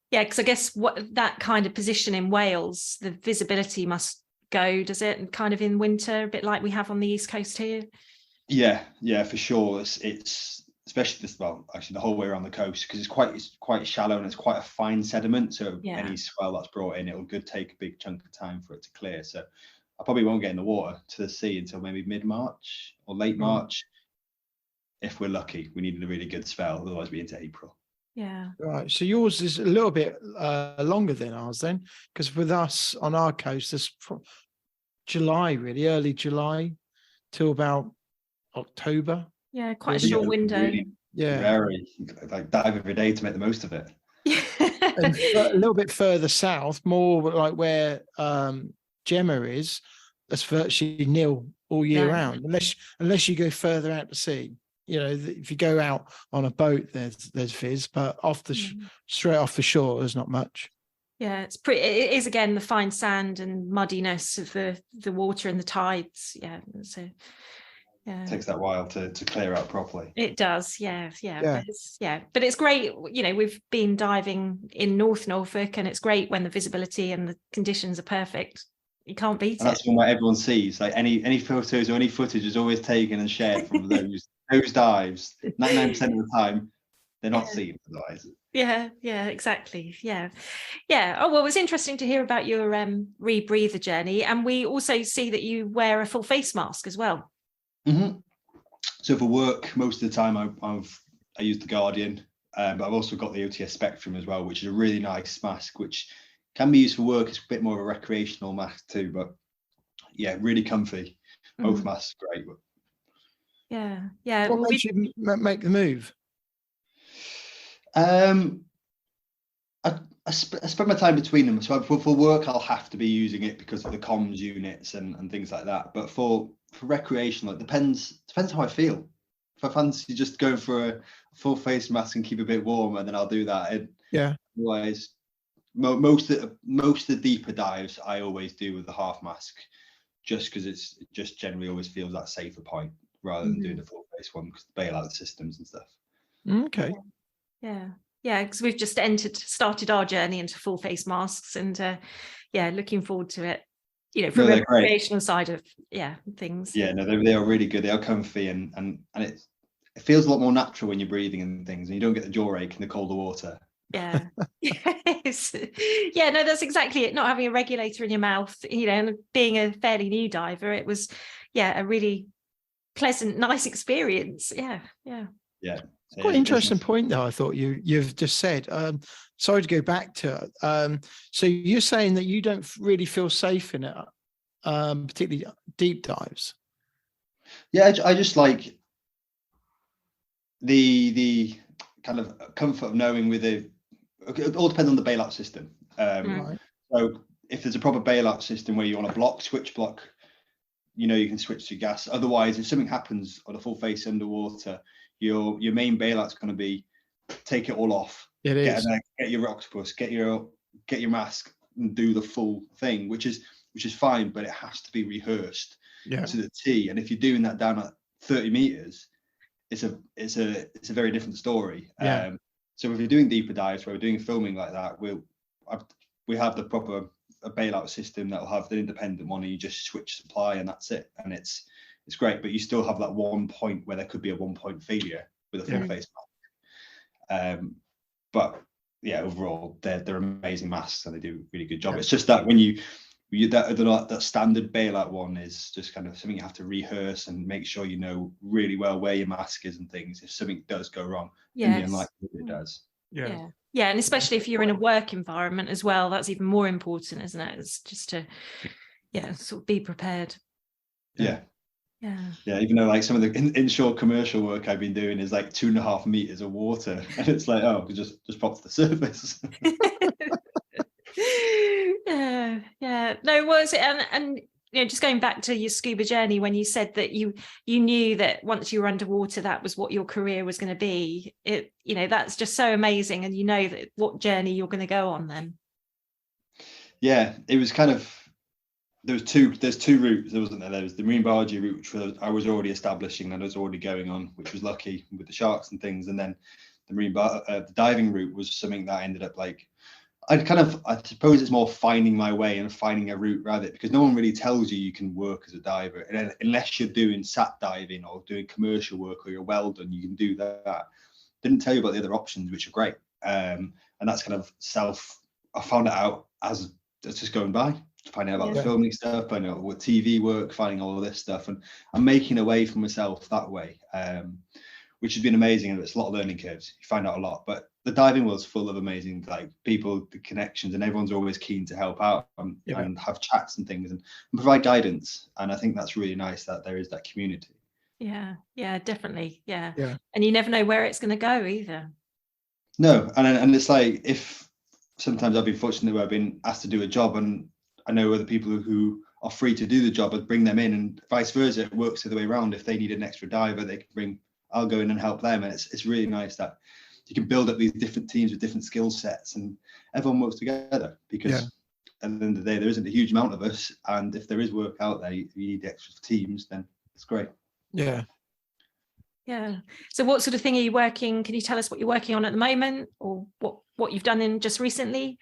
Because I guess that kind of position in Wales, the visibility must go, does it? And kind of in winter, a bit like we have on the East Coast here. Yeah, for sure. It's especially this, well, actually the whole way around the coast, because it's quite shallow and it's quite a fine sediment. So Yeah. any swell that's brought in, it'll take a big chunk of time for it to clear. So I probably won't get in the water to the sea until maybe mid-March or late March. If we're lucky, we need a really good spell, otherwise we're into April. Yeah. Right. So yours is a little bit longer than ours then, because with us on our coast, it's from July, really, early July till about October. Yeah, quite a Really? short window. Really Yeah. very, like, dive every day to make the most of it. And a little bit further south, more like where Gemma is, that's virtually nil all year round, unless you go further out to sea. You know, if you go out on a boat, there's fizz, but straight off the shore, there's not much. Yeah, it is again the fine sand and muddiness of the water and the tides. Yeah, so yeah, It takes that while to clear out properly. it does. Yeah. But it's great. You know, we've been diving in North Norfolk, and it's great when the visibility and the conditions are perfect. You can't beat and it. That's what everyone sees. Like any photos or any footage is always taken and shared from those dives. 99% of the time, they're not seen otherwise. Yeah, exactly. Yeah. Oh, well, it was interesting to hear about your rebreather journey, and we also see that you wear a full face mask as well. Mm-hmm. So for work, most of the time I use the Guardian, but I've also got the OTS Spectrum as well, which is a really nice mask, which can be used for work. It's a bit more of a recreational mask too, but yeah, really comfy. Both masks great. Yeah. What makes you make the move? I spend my time between them. So for work, I'll have to be using it because of the comms units and things like that. But for recreational, it depends how I feel. If I fancy just going for a full face mask and keep a bit warmer, then I'll do that. Otherwise, most of the deeper dives I always do with the half mask, just because it just generally always feels that safer point rather than doing the full face one, because bail out systems and stuff. Okay. Yeah, because we've just started our journey into full face masks, and looking forward to it. You know, from a recreational side of things. Yeah, no, they are really good. They are comfy, and it feels a lot more natural when you're breathing and things, and you don't get the jaw ache in the colder water. Yeah. Yes. Yeah, no, that's exactly it. Not having a regulator in your mouth, you know, and being a fairly new diver, it was a really pleasant, nice experience. Yeah. It's quite an interesting point, though, I thought you've just said. Sorry to go back to it. So you're saying that you don't really feel safe in it, particularly deep dives? Yeah, I just like the kind of comfort of knowing it all depends on the bailout system. Right. So if there's a proper bailout system where you want to switch block, you know, you can switch to gas. Otherwise, if something happens on a full face underwater, your main bailout's going to be take it all off. It is. Get your octopus, get your mask, and do the full thing, which is fine, but it has to be rehearsed to the T. And if you're doing that down at 30 meters, it's a very different story. Yeah. So if you're doing deeper dives where we're doing filming like that, we have the proper bailout system that will have the independent one, and you just switch supply and that's it. And it's great, but you still have that one point where there could be a 1 point failure with a full face mask. But yeah, overall they're amazing masks and they do a really good job. It's just that when that standard bailout one is just kind of something you have to rehearse and make sure you know really well where your mask is and things. If something does go wrong, it's unlikely it does. Yeah, and especially if you're in a work environment as well, that's even more important, isn't it? It's just to sort of be prepared. Yeah, even though like some of the inshore commercial work I've been doing is like 2.5 meters of water, and it's like, oh, just pop to the surface. No, was it? And you know, just going back to your scuba journey, when you said that you knew that once you were underwater, that was what your career was going to be. It, you know, that's just so amazing, and you know that what journey you're going to go on then. Yeah, it was kind of. There's two routes, wasn't there? There was the marine biology route, which I was already establishing and I was already going on, which was lucky with the sharks and things. And then the diving route was something that I ended up like, I suppose it's more finding my way and finding a route around it, because no one really tells you can work as a diver, and unless you're doing sat diving or doing commercial work or you're well done, you can do that. Didn't tell you about the other options, which are great. And that's kind of I found it out as it's just going by, finding out about the filming stuff, finding out what TV work, finding all of this stuff, and I'm making a way for myself that way, which has been amazing. And it's a lot of learning curves. You find out a lot, but the diving world's full of amazing people, the connections, and everyone's always keen to help out and have chats and things and provide guidance. And I think that's really nice that there is that community. Yeah, definitely. Yeah. And you never know where it's going to go either. No, and it's like, if sometimes I've been fortunate where I've been asked to do a job and I know other people who are free to do the job, I'd bring them in, and vice versa. It works the other way around. If they need an extra diver, I'll go in and help them. And it's really nice that you can build up these different teams with different skill sets and everyone works together, because at the end of the day, there isn't a huge amount of us. And if there is work out there, you need extra teams, then it's great. Yeah. So what sort of thing are you working? Can you tell us what you're working on at the moment, or what you've done in just recently?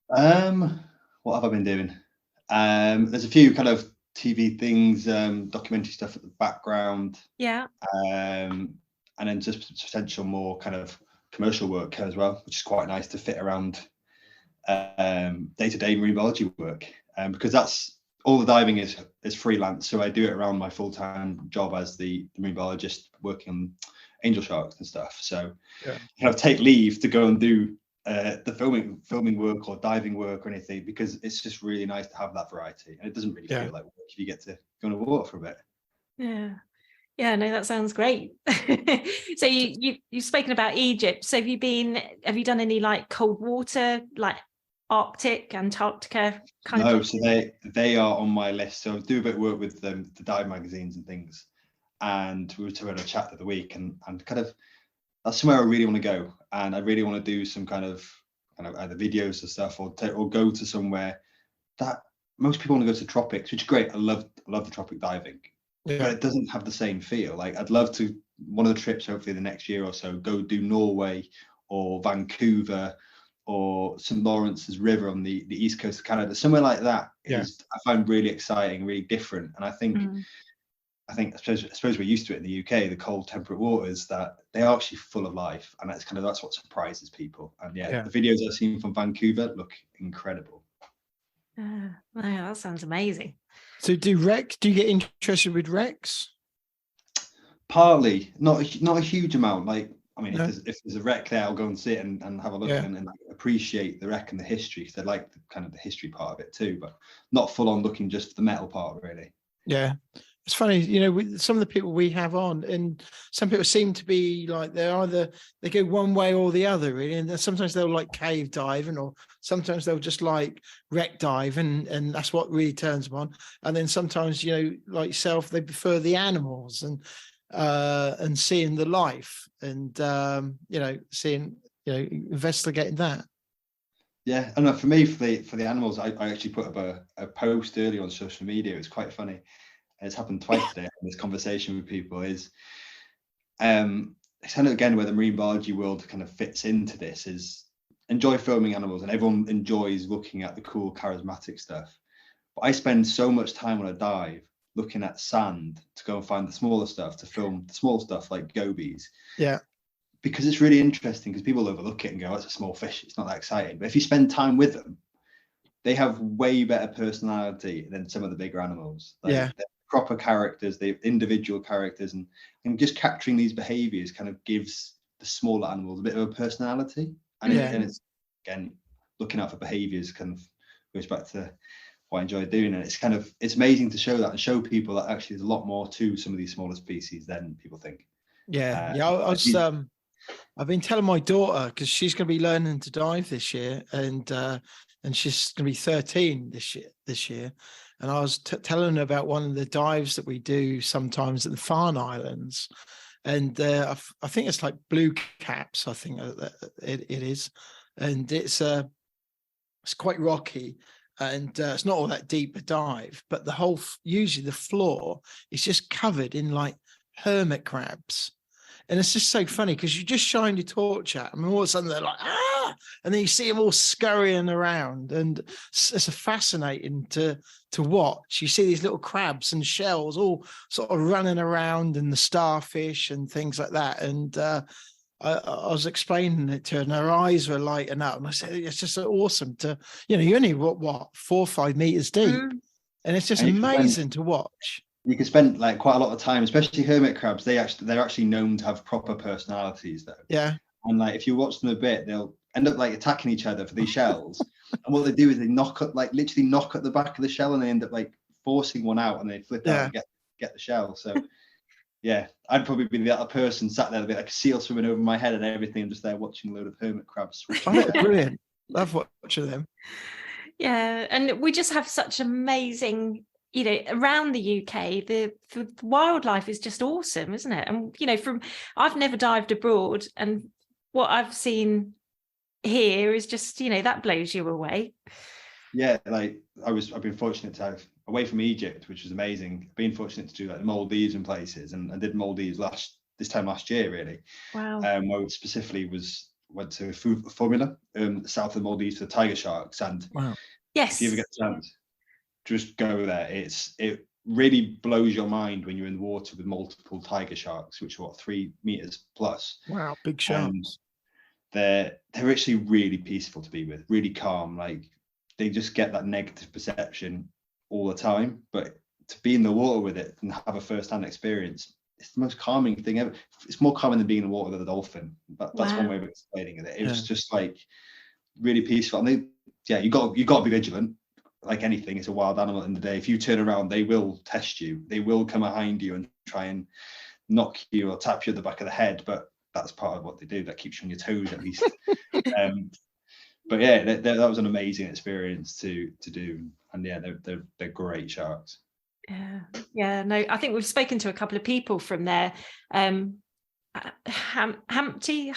What have I been doing? There's a few kind of TV things, documentary stuff at the background. And then just potential more kind of commercial work as well, which is quite nice to fit around day-to-day marine biology work, because that's all the diving is freelance. So I do it around my full-time job as the marine biologist working on angel sharks and stuff. So kind of take leave to go and do the filming work or diving work or anything, because it's just really nice to have that variety, and it doesn't really feel like work if you get to go in the water for a bit. No, that sounds great. So you've spoken about Egypt. So have you done any cold water, Arctic, Antarctica kind of? No, so they are on my list. So I do a bit of work with the dive magazines and things, and we were having a chat the other week, and kind of that's somewhere I really want to go, and I really want to do some kind of either videos or stuff, or go to somewhere that most people want to go to tropics, which is great. I love the tropic diving. But it doesn't have the same feel. I'd love to, one of the trips, hopefully the next year or so, go do Norway or Vancouver or St. Lawrence's River on the east coast of Canada. Somewhere like that I find really exciting, really different. And I think I suppose we're used to it in the UK, the cold temperate waters, that they are actually full of life, and that's what surprises people. And the videos I've seen from Vancouver look incredible. That sounds amazing. So do you get interested with wrecks? Partly, not a huge amount. If there's a wreck there, I'll go and sit and have a look and appreciate the wreck and the history, because I like the history part of it too, but not full on looking just for the metal part, really. Yeah. It's funny, with some of the people we have on, and some people seem to be they go one way or the other, really. And sometimes they'll cave diving, or sometimes they'll just wreck dive, and that's what really turns them on. And then sometimes, like yourself, they prefer the animals and seeing the life, and seeing, investigating that. Yeah, and for me, for the animals, I actually put up a post earlier on social media. It's quite funny. It's happened twice today in this conversation with people, is it's kind of again where the marine biology world kind of fits into this, is enjoy filming animals, and everyone enjoys looking at the cool charismatic stuff. But I spend so much time on a dive looking at sand to go and find the smaller stuff, to film the small stuff like gobies. Yeah. Because it's really interesting, because people overlook it and go, oh, it's a small fish, it's not that exciting. But if you spend time with them, they have way better personality than some of the bigger animals. They're proper characters, they're individual characters, and just capturing these behaviors kind of gives the smaller animals a bit of a personality. And it's, again, looking out for behaviors kind of goes back to what I enjoy doing. And it's amazing to show that and show people that actually there's a lot more to some of these smaller species than people think. I've been telling my daughter, because she's going to be learning to dive this year, and she's going to be 13 this year. And I was telling her about one of the dives that we do sometimes at the Farne Islands, and I think it's blue caps. I think it is, and it's quite rocky, and it's not all that deep a dive, but usually the floor is just covered in hermit crabs. And it's just so funny, because you just shine your torch at them, and all of a sudden they're and then you see them all scurrying around, and it's fascinating to watch. You see these little crabs and shells all sort of running around, and the starfish and things like that. And I was explaining it to her, and her eyes were lighting up. And I said, it's just so awesome to, you're only what 4 or 5 meters deep, and it's just amazing to watch. You can spend like quite a lot of time, especially hermit crabs. They're actually known to have proper personalities, though. Yeah. And like if you watch them a bit, they'll end up like attacking each other for these shells. And what they do is they literally knock at the back of the shell, and they end up like forcing one out, and they flip out and get the shell. So yeah, I'd probably be the other person sat there, a bit like a seal swimming over my head and everything. I'm just there watching a load of hermit crabs. Brilliant. Love watching them. Yeah, and we just have such amazing, around the UK, the wildlife is just awesome, isn't it? And I've never dived abroad, and what I've seen here is just, that blows you away. Yeah, like I've been fortunate to have, away from Egypt, which was amazing, been fortunate to do like the Maldives and places, and I did Maldives this time last year, really. Wow. Where specifically went to Formula, south of the Maldives for the tiger sharks, and wow. Yes, if you ever get a chance, just go there. It really blows your mind when you're in the water with multiple tiger sharks, which are 3 meters plus. Wow, big sharks. They're actually really peaceful to be with, really calm. Like they just get that negative perception all the time, but to be in the water with it and have a first-hand experience, it's the most calming thing ever. It's more calming than being in the water with a dolphin. That's one way of explaining it. It was just like really peaceful. And you got to be vigilant. Like anything, it's a wild animal in the day. If you turn around, they will test you. They will come behind you and try and knock you or tap you at the back of the head. But that's part of what they do. That keeps you on your toes at least. But yeah, that was an amazing experience to do. And yeah, they're great sharks. Yeah. No, I think we've spoken to a couple of people from there. Humpty,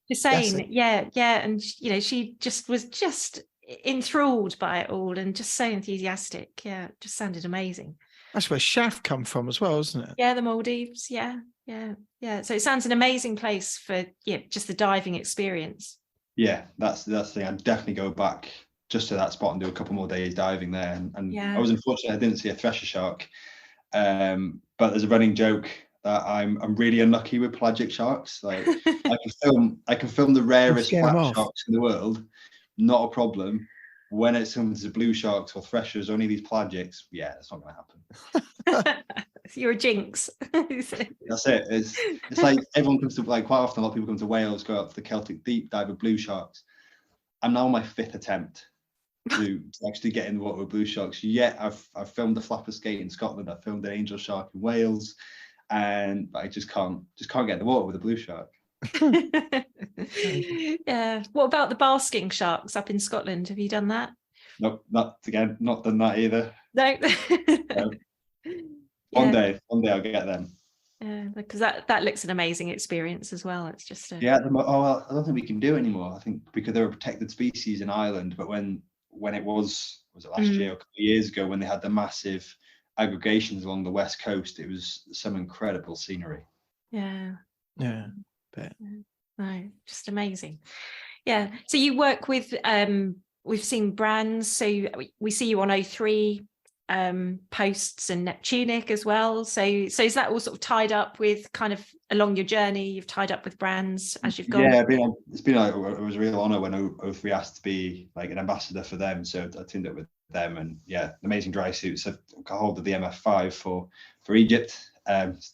just saying, yeah, and she was just enthralled by it all and just so enthusiastic. Yeah, it just sounded amazing. That's where chaff come from as well, isn't it? Yeah, the Maldives. Yeah. So it sounds an amazing place for just the diving experience. Yeah, that's the thing. I'd definitely go back just to that spot and do a couple more days diving there. And I was unfortunate I didn't see a thresher shark. But there's a running joke that I'm really unlucky with pelagic sharks. Like I can film the rarest black sharks in the world, not a problem. When it comes to blue sharks or threshers, only these pelagics, it's not going to happen. You're a jinx. That's it. It's like everyone comes to, like, quite often a lot of people come to Wales, go out to the Celtic Deep, dive with blue sharks. I'm now on my 5th attempt to actually get in the water with blue sharks. I've filmed the flapper skate in Scotland. I've filmed an angel shark in Wales, and I just can't get in the water with a blue shark. Yeah. What about the basking sharks up in Scotland? Have you done that? Nope, not done that either. No. One day I'll get them. Because that looks an amazing experience as well. It's just I don't think we can do it anymore. I think because they're a protected species in Ireland, but when it was it last year or a couple of years ago, when they had the massive aggregations along the west coast, it was some incredible scenery. Yeah. Bet. No, just amazing. Yeah. So you work with we've seen brands, so we see you on O3 posts and Neptunic as well. So is that all sort of tied up with kind of along your journey? You've tied up with brands as you've gone? Yeah, it's been like, it was a real honour when O3 asked to be like an ambassador for them. So I teamed up with them, and amazing dry suits. I've got hold of the MF5 for Egypt.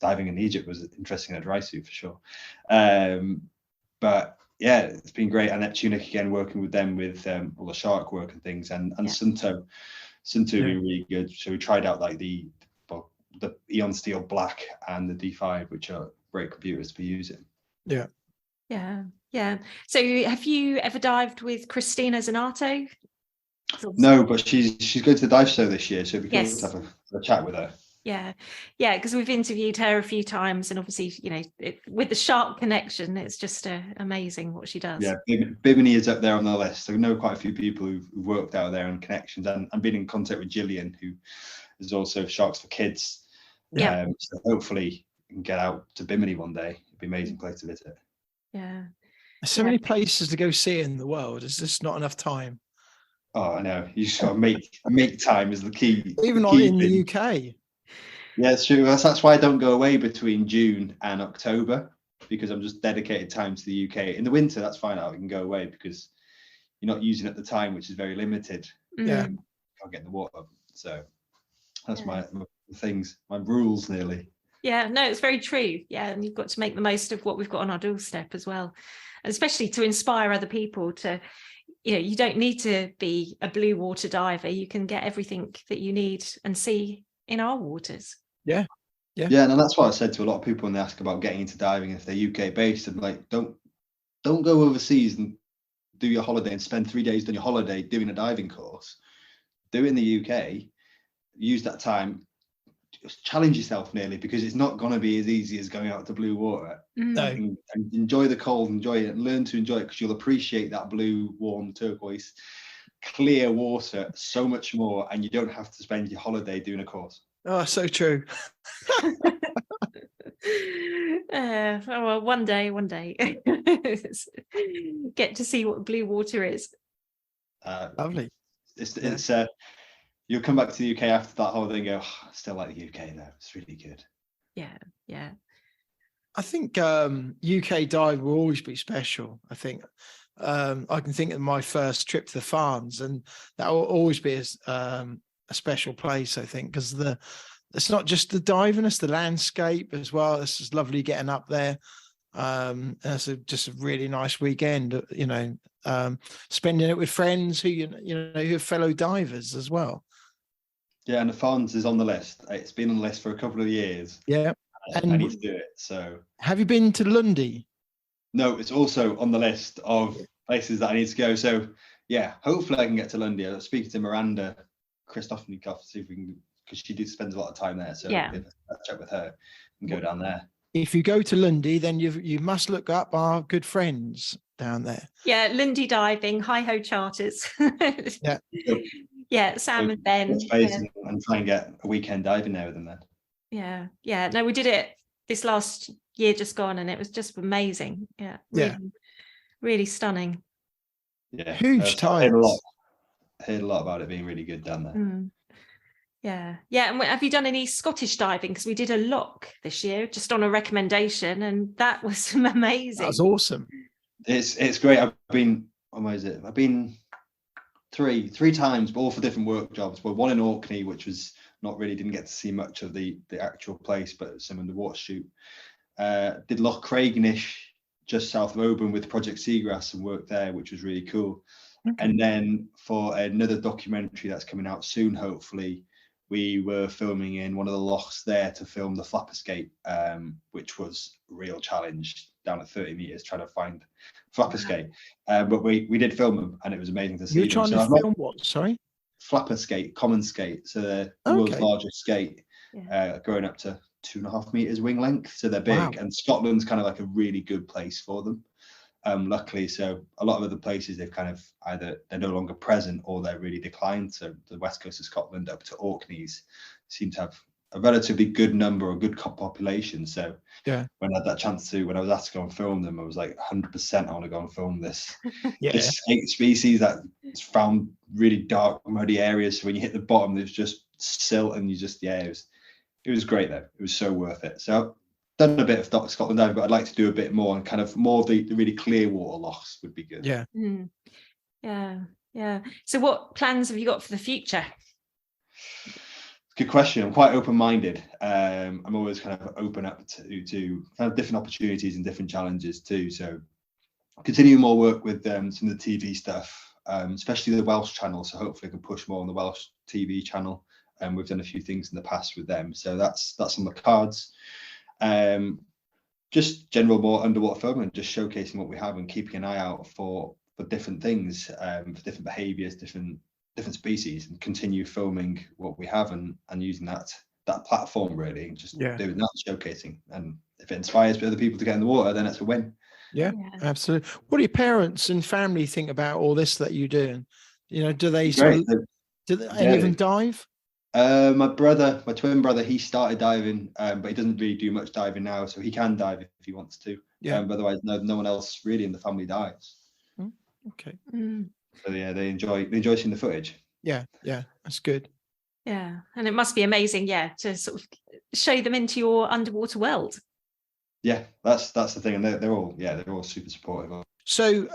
Diving in Egypt was interesting in a dry suit for sure. But yeah, it's been great. And Neptunic again, working with them with all the shark work and things, and Sunto being really good. So we tried out like the Eon Steel Black and the D5, which are great computers to be using. Yeah. So have you ever dived with Christina Zanato? No, but she's going to the dive show this year, so it'd be cool to have a chat with her. Yeah, because we've interviewed her a few times, and obviously, with the shark connection, it's just amazing what she does. Yeah, Bimini is up there on the list. I know quite a few people who've worked out there and connections, and been in contact with Gillian, who is also Sharks for Kids. Yeah. So hopefully we can get out to Bimini one day. It'd be an amazing place to visit. Yeah. So many places to go see in the world. It's just not enough time. Oh, I know. You just got to make time is the key. Even the key in thing. the UK. Yeah, it's true. That's why I don't go away between June and October, because I'm just dedicated time to the UK. In the winter, that's fine. I can go away because you're not using at the time, which is very limited. Yeah. Can't get in the water. So that's my things, my rules nearly. Yeah, no, it's very true. Yeah, and you've got to make the most of what we've got on our doorstep as well, and especially to inspire other people to, you don't need to be a blue water diver. You can get everything that you need and see in our waters. Yeah, and that's what I said to a lot of people when they ask about getting into diving if they're UK based. I'm like, don't go overseas and do your holiday and spend 3 days on your holiday doing a diving course. Do it in the UK. Use that time. Just challenge yourself nearly, because it's not going to be as easy as going out to blue water. No. And enjoy the cold, enjoy it, and learn to enjoy it, because you'll appreciate that blue, warm, turquoise, clear water so much more, and you don't have to spend your holiday doing a course. Oh, so true. Well, one day get to see what blue water is. Lovely. It's you'll come back to the UK after that holiday and go, I still like the UK though. It's really good. Yeah. I think UK dive will always be special. I think I can think of my first trip to the Farns, and that will always be a special place, I think, because it's not just the diving, it's the landscape as well. It's just lovely getting up there. It's just a really nice weekend, spending it with friends who who are fellow divers as well. Yeah, and the Farns is on the list. It's been on the list for a couple of years. Yeah, and I need to do it. So, have you been to Lundy? No, it's also on the list of places that I need to go. So, yeah, hopefully I can get to Lundy. I was speaking to Miranda Christophernikov to see if we can, because she spends a lot of time there. So, yeah, I'll check with her and go down there. If you go to Lundy, then you must look up our good friends down there. Yeah, Lundy Diving, Hi-Ho Charters. Yeah. Yeah, Sam and Ben. And try and get a weekend diving there with them then. Yeah. No, we did it this last year just gone, and it was just amazing. Yeah. Really stunning. Yeah. Huge time. I heard a lot about it being really good down there. Yeah. And have you done any Scottish diving? Because we did a lock this year, just on a recommendation, and that was amazing. That was awesome. It's great. I've been three times, but all for different work jobs. Well, one in Orkney, which was didn't get to see much of the actual place, but some underwater shoot. Did Loch Craignish just south of Oban with Project Seagrass and worked there, which was really cool. Okay. And then for another documentary that's coming out soon, hopefully, we were filming in one of the lochs there to film the flap escape, which was a real challenge down at 30 meters trying to find flap escape. But we did film them, and it was amazing to see. You're trying to film what? Sorry? Flap escape, common skate. So they're the world's largest skate, going up to 2.5 meters wing length. So they're big. Wow. And Scotland's kind of like a really good place for them. Luckily, so a lot of other places they've kind of either they're no longer present or they're really declined. So the west coast of Scotland up to Orkneys seem to have a relatively good number or good population. So when I had that chance to, when I was asked to go and film them, I was like 100% I want to go and film this. This skate species that's found really dark, muddy areas. So when you hit the bottom, there's just silt, and you just it was great though. It was so worth it. So done a bit of Scotland diving, but I'd like to do a bit more, and kind of more of the really clear water lochs would be good. Yeah. So what plans have you got for the future? Good question. I'm quite open-minded. I'm always kind of open up to kind of different opportunities and different challenges too. So continue more work with some of the TV stuff, especially the Welsh channel. So hopefully I can push more on the Welsh TV channel. We've done a few things in the past with them. So that's on the cards. Just general more underwater filming, just showcasing what we have and keeping an eye out for different things, for different behaviors, different species, and continue filming what we have and using that platform really, and just doing that, showcasing. And if it inspires other people to get in the water, then it's a win. Yeah, absolutely. What do your parents and family think about all this that you're doing? Do they any of them dive? My twin brother, he started diving, but he doesn't really do much diving now, so he can dive if he wants to. Otherwise, no one else really in the family dies. Okay. So yeah, they enjoy seeing the footage. Yeah, that's good. Yeah, and it must be amazing, to sort of show them into your underwater world. Yeah, that's the thing, and they're all super supportive. So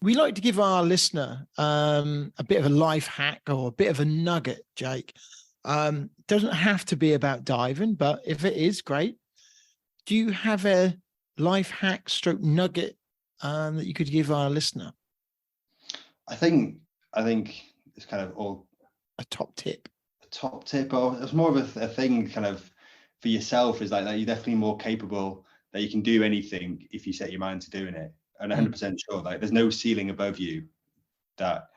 we like to give our listener a bit of a life hack or a bit of a nugget, Jake. Doesn't have to be about diving, but if it is, great. Do you have a life hack stroke nugget that you could give our listener? I think it's kind of all a top tip. Or it's more of a thing kind of for yourself, is like that you're definitely more capable, that you can do anything if you set your mind to doing it. And 100% sure, like there's no ceiling above you. That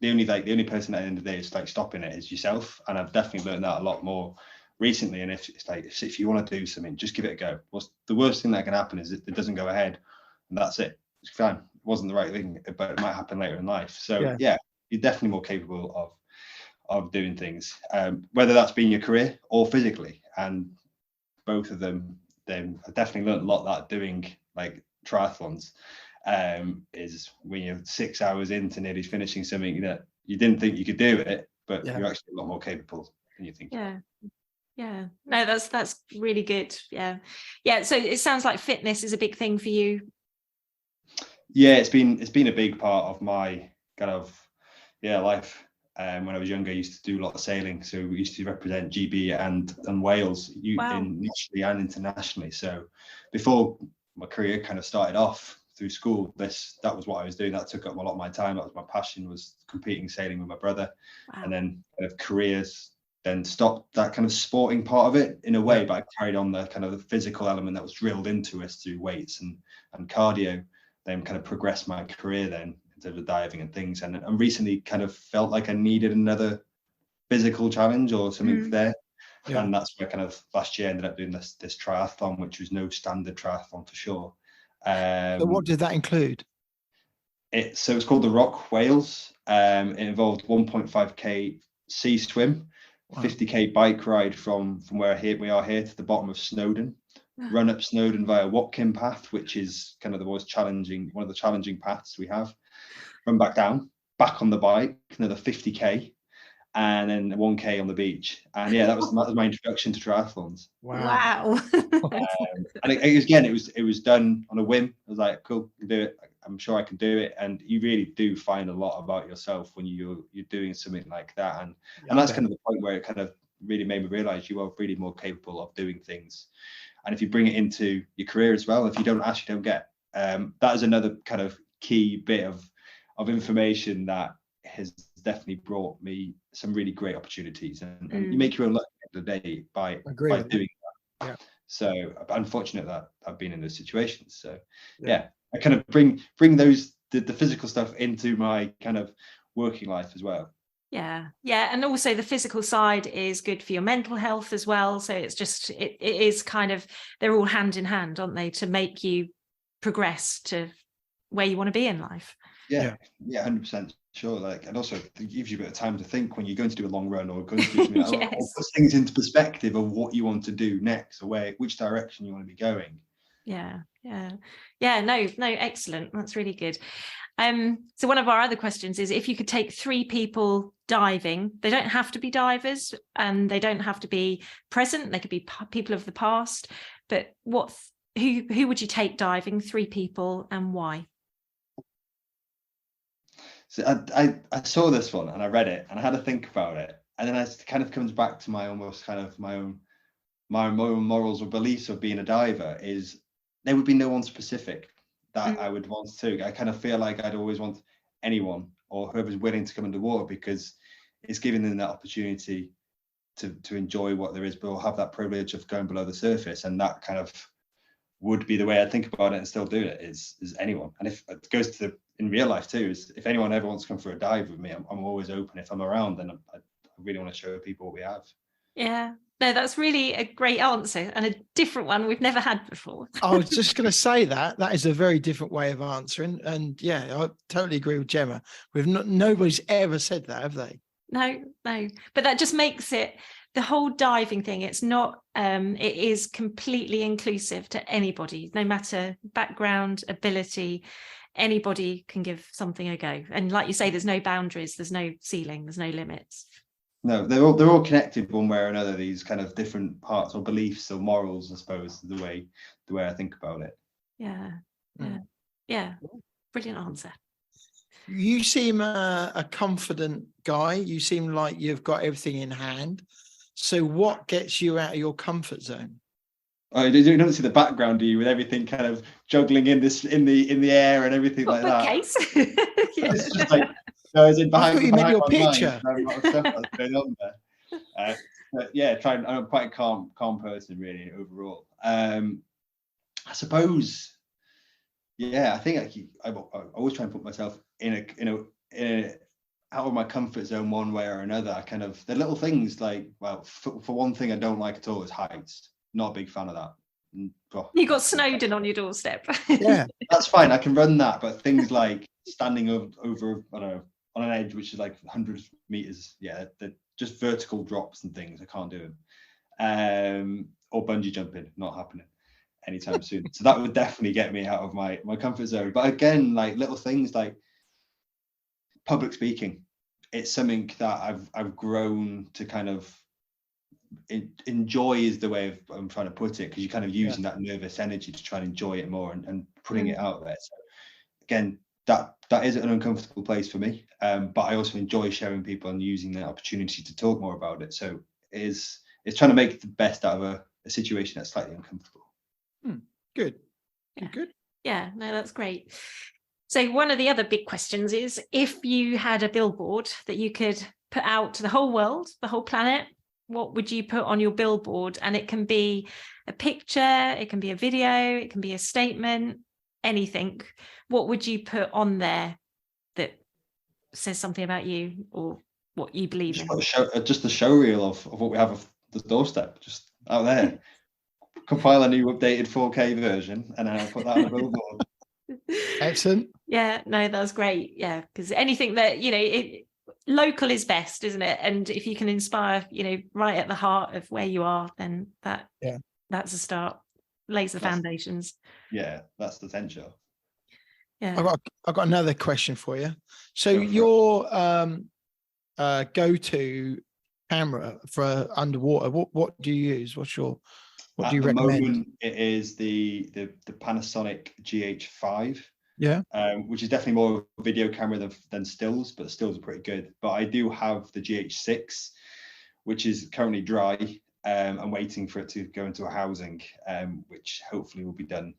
the only person at the end of the day is like stopping it is yourself. And I've definitely learned that a lot more recently. And if you want to do something, just give it a go. The worst thing that can happen is it doesn't go ahead, and that's it. It's fine. It wasn't the right thing, but it might happen later in life. So yeah you're definitely more capable of doing things, whether that's been your career or physically. And both of them, then I definitely learned a lot that doing like triathlons is when you're 6 hours into nearly finishing something that you didn't think you could do it, but you're actually a lot more capable than you think. No, that's really good. So it sounds like fitness is a big thing for you. It's been a big part of my kind of life. When I was younger, I used to do a lot of sailing, so we used to represent GB and Wales nationally and internationally. So before my career kind of started off through school, that was what I was doing. That took up a lot of my time. That was my passion, was competing sailing with my brother. And then kind of careers then stopped that kind of sporting part of it in a way, but I carried on the kind of the physical element that was drilled into us through weights and cardio, then kind of progressed my career then into the diving and things. And I recently kind of felt like I needed another physical challenge or something there. And that's where kind of last year I ended up doing this triathlon, which was no standard triathlon for sure. So what did that include? So it's called the Rock Wales. It involved 1.5k sea swim, 50k bike ride from where we are here to the bottom of Snowdon, run up Snowdon via Watkin Path, which is kind of one of the challenging paths we have, run back down, back on the bike, another 50k, and then 1k on the beach. And that was my introduction to triathlons. Wow. And it was done on a whim. I was like, cool, I can do it. I'm sure I can do it. And you really do find a lot about yourself when you're doing something like that. And that's kind of the point where it kind of really made me realize you are really more capable of doing things. And if you bring it into your career as well, if you don't get, that is another kind of key bit of information that has definitely brought me some really great opportunities. And you make your own luck at the end of the day by doing that. Yeah. So I'm fortunate that I've been in those situations. So I kind of bring those the physical stuff into my kind of working life as well. Yeah, and also the physical side is good for your mental health as well. So it's just it is kind of, they're all hand in hand, aren't they, to make you progress to where you want to be in life. Yeah, 100% sure. Like, and also it gives you a bit of time to think when you're going to do a long run or going to do something. Or put things into perspective of what you want to do next, or which direction you want to be going. No, excellent. That's really good. So one of our other questions is, if you could take 3 people diving, they don't have to be divers and they don't have to be present, they could be people of the past, but who would you take diving, 3 people, and why? So I saw this one and I read it and I had to think about it, and then it kind of comes back to my own morals or beliefs of being a diver. Is there would be no one specific that I would want to. I kind of feel like I'd always want anyone or whoever's willing to come underwater, because it's giving them that opportunity to enjoy what there is, but have that privilege of going below the surface. And that kind of would be the way I think about it and still do it, is anyone. And if it goes to in real life too, is if anyone ever wants to come for a dive with me, I'm always open. If I'm around, then I really want to show people what we have. Yeah. No, that's really a great answer and a different one we've never had before. I was just going to say that is a very different way of answering. And I totally agree with Gemma. Nobody's ever said that, have they? No. But that just makes it the whole diving thing, it's not, it is completely inclusive to anybody, no matter background, ability. Anybody can give something a go. And like you say, there's no boundaries, there's no ceiling, there's no limits. No, they're all connected one way or another, these kind of different parts or beliefs or morals, I suppose, the way I think about it. Yeah. Brilliant answer. You seem a confident guy. You seem like you've got everything in hand. So what gets you out of your comfort zone? Oh, you don't see the background, do you? With everything kind of juggling in the air and everything like that. Case. It's just like, no, is it behind? I thought you meant your picture. Mind, a lot of stuff that's going on there. But yeah, I'm quite a calm person really overall. I suppose. Yeah, I think I always try and put myself in a out of my comfort zone one way or another. I kind of, the little things like, well, for one thing I don't like at all is heights. Not a big fan of that. You got Snowdon on your doorstep. Yeah, that's fine. I can run that, but things like standing over I don't know, on an edge which is like 100 meters, yeah, they're just vertical drops and things. I can't do them. Or bungee jumping, not happening anytime soon. So that would definitely get me out of my comfort zone. But again, like little things like public speaking, it's something that I've grown to kind of enjoy, is the way I'm trying to put it, because you're kind of using that nervous energy to try and enjoy it more and putting it out there. So again, that is an uncomfortable place for me, but I also enjoy sharing people and using the opportunity to talk more about it. So it's trying to make the best out of a situation that's slightly uncomfortable. Good. Yeah. Good. Yeah, no, that's great. So one of the other big questions is, if you had a billboard that you could put out to the whole world, the whole planet, what would you put on your billboard? And it can be a picture, it can be a video, it can be a statement, anything. What would you put on there that says something about you or what you believe in? Just a show reel of what we have of the doorstep, just out there. Compile a new updated 4K version and then I'll put that on the billboard. Excellent. Yeah, no, that's great. Yeah, because anything that, local is best, isn't it? And if you can inspire, right at the heart of where you are, then that's a start, lays the foundations. Yeah, that's the potential. Yeah, I've got another question for you. So your go-to camera for underwater, what do you use? What do you recommend? At the moment, it is the Panasonic GH5. Yeah. Which is definitely more of a video camera than stills, but stills are pretty good. But I do have the GH6, which is currently dry. I'm waiting for it to go into a housing, which hopefully will be done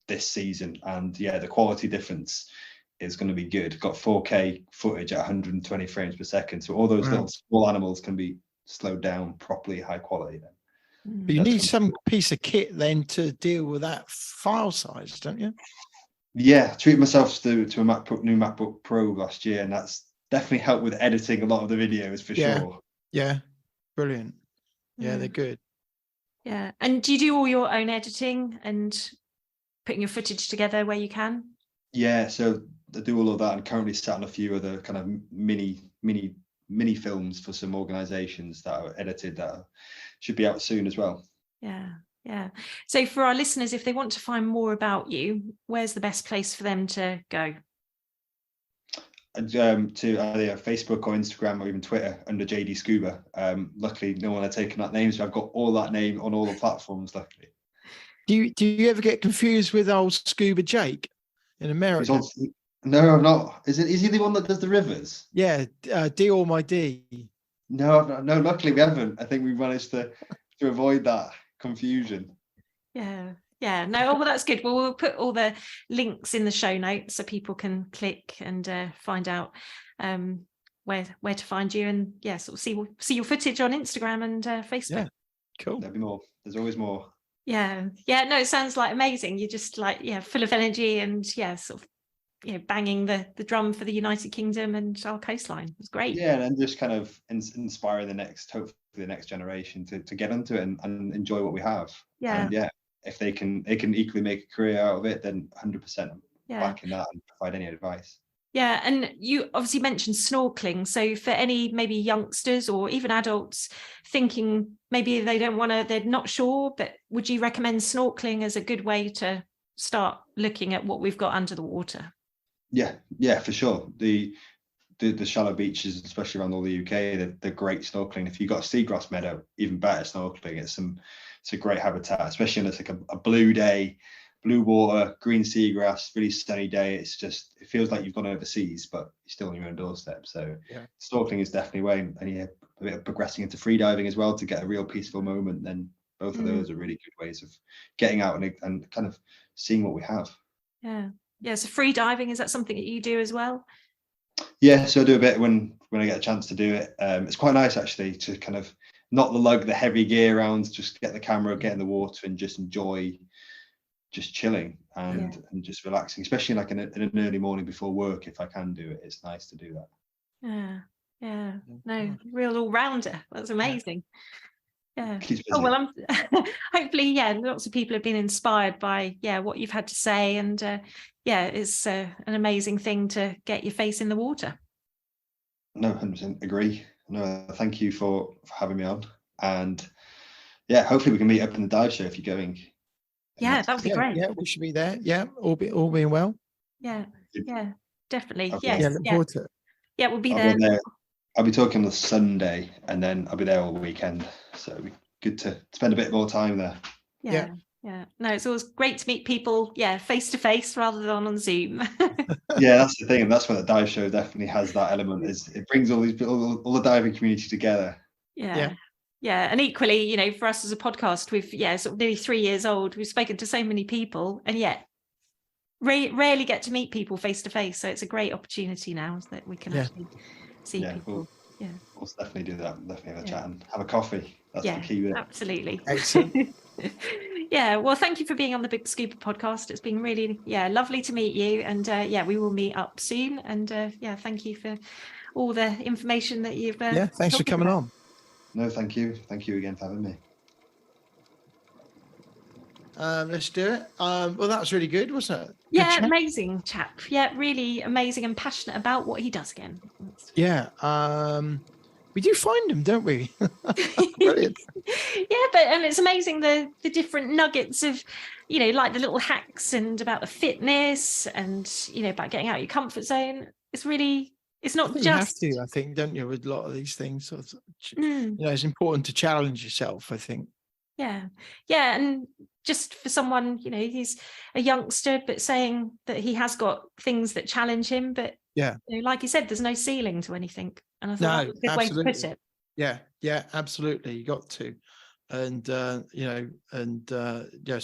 this season. And yeah, the quality difference is going to be good. Got 4K footage at 120 frames per second. So all those little small animals can be slowed down properly, high quality then. But you need some piece of kit then to deal with that file size, don't you? Yeah, treated myself to a new MacBook Pro last year, and that's definitely helped with editing a lot of the videos for sure. Yeah, brilliant. Yeah, they're good. Yeah, and do you do all your own editing and putting your footage together where you can? Yeah, so I do all of that, and currently sat on a few other kind of mini films for some organisations that are edited that should be out soon as well. Yeah. So for our listeners, if they want to find more about you, where's the best place for them to go? To either Facebook or Instagram or even Twitter under JD Scuba. Luckily, no one had taken that name, so I've got all that name on all the platforms. Luckily. Do you ever get confused with old Scuba Jake in America? No, I'm not. Is he the one that does the rivers? Yeah, D or my D. No, luckily we haven't. I think we've managed to avoid that confusion. Yeah. No, well, that's good. Well, we'll put all the links in the show notes so people can click and find out where to find you, and sort of see your footage on Instagram and Facebook. Yeah, cool. There'll be more. There's always more. Yeah. No, it sounds like amazing. You're just like full of energy and sort of banging the drum for the United Kingdom and our coastline. It's great. Yeah, and just kind of inspire hopefully the next generation to get into it and enjoy what we have. Yeah. And if they can equally make a career out of it, then 100% backing that and provide any advice. Yeah, and you obviously mentioned snorkeling. So for any maybe youngsters or even adults thinking maybe they don't want to, they're not sure, but would you recommend snorkeling as a good way to start looking at what we've got under the water? Yeah, for sure. The shallow beaches, especially around all the UK, they're great snorkeling. If you've got a seagrass meadow, even better snorkeling. It's a great habitat, especially when it's like a blue day, blue water, green seagrass, really sunny day. It feels like you've gone overseas, but you're still on your own doorstep. So snorkeling is definitely a way, and a bit of progressing into freediving as well to get a real peaceful moment. Then both of those are really good ways of getting out and kind of seeing what we have. Yeah. So free diving, is that something that you do as well? Yeah, so I do a bit when I get a chance to do it. It's quite nice actually to kind of not lug the heavy gear around, just get the camera, get in the water and just enjoy just chilling and just relaxing, especially like in an early morning before work. If I can do it, it's nice to do that. Yeah. No, real all-rounder. That's amazing. Yeah. Oh, well, I'm hopefully, lots of people have been inspired by what you've had to say, and it's an amazing thing to get your face in the water. No, 100% agree. No, thank you for having me on, and hopefully we can meet up in the dive show if you're going. Yeah, that would be great. Yeah, we should be there. Yeah, all being well. Yeah, definitely. Look forward to it. Yeah, we'll be there. I'll be talking on the Sunday, and then I'll be there all weekend. So it'll be good to spend a bit more time there. Yeah. No, it's always great to meet people, face to face rather than on Zoom. Yeah, that's the thing, and that's where the dive show definitely has that element. Is it brings all the diving community together. Yeah, and equally, for us as a podcast, we've sort of nearly 3 years old. We've spoken to so many people, and yet rarely get to meet people face to face. So it's a great opportunity now that we can actually see people. We'll definitely do that. Definitely have a chat and have a coffee. That's the key bit. Absolutely. Excellent. Well, thank you for being on the BiG Scuba Podcast. It's been really lovely to meet you, and we will meet up soon. And thank you for all the information that you've thanks for coming on. No, thank you again for having me. Let's do it. Well, that was really good, wasn't it? Good amazing chap. Yeah, really amazing and passionate about what he does again. We do find them, don't we? Brilliant. But it's amazing the different nuggets of, like the little hacks and about the fitness and, about getting out of your comfort zone. It's really, it's not just... You have to, I think, don't you, with a lot of these things. It's important to challenge yourself, I think. Yeah, and just for someone, he's a youngster, but saying that he has got things that challenge him, but like you said, there's no ceiling to anything. And I thought that was a good way to put it. Yeah, absolutely. You got to. And, some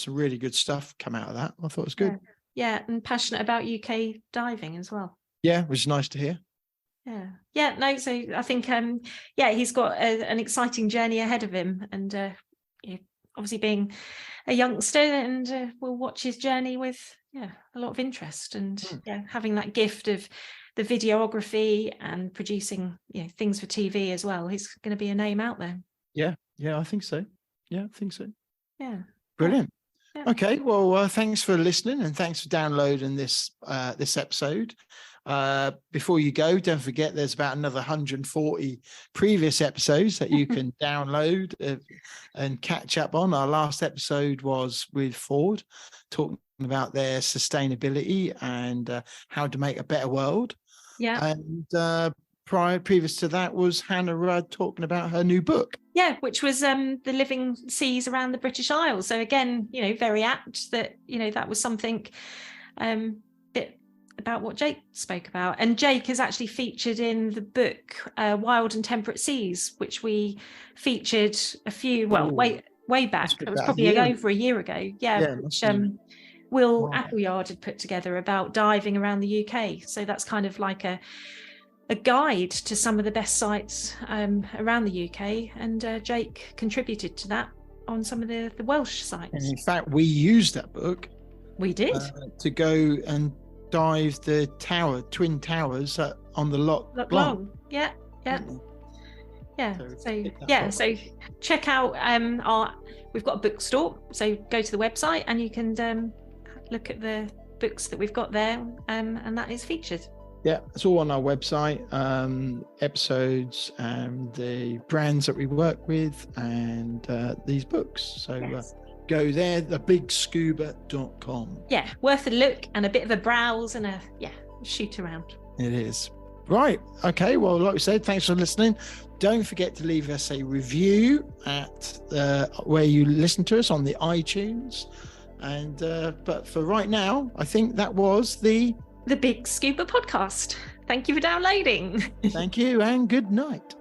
really good stuff come out of that. I thought it was good. Yeah, and passionate about UK diving as well. Yeah, which is nice to hear. So I think, he's got an exciting journey ahead of him. And obviously being a youngster, and we'll watch his journey with a lot of interest, and having that gift of the videography and producing things for TV as well. He's going to be a name out there. I think so. Brilliant. Okay, well, thanks for listening, and thanks for downloading this episode. Before you go, don't forget there's about another 140 previous episodes that you can download and catch up on. Our last episode was with Ford, talking about their sustainability and how to make a better world. And previous to that was Hannah Rudd talking about her new book. Which was the Living Seas Around the British Isles. So again, very apt that that was something bit about what Jake spoke about. And Jake is actually featured in the book Wild and Temperate Seas, which we featured way back. It was probably over a year ago. Which Will Appleyard had put together about diving around the UK. So that's kind of like a guide to some of the best sites around the UK, and Jake contributed to that on some of the Welsh sites. And in fact, we used that book. We did to go and dive the twin towers on the Loch Long. So check out we've got a bookstore, so go to the website and you can look at the books that we've got there, and that is featured. Yeah, it's all on our website, episodes and the brands that we work with and these books. So go there, thebigscuba.com. Yeah, worth a look and a bit of a browse and a shoot around. It is. Right. Okay. Well, like we said, thanks for listening. Don't forget to leave us a review at where you listen to us on the iTunes. And but for right now, I think that was the BiG Scuba Podcast. Thank you for downloading. Thank you and good night.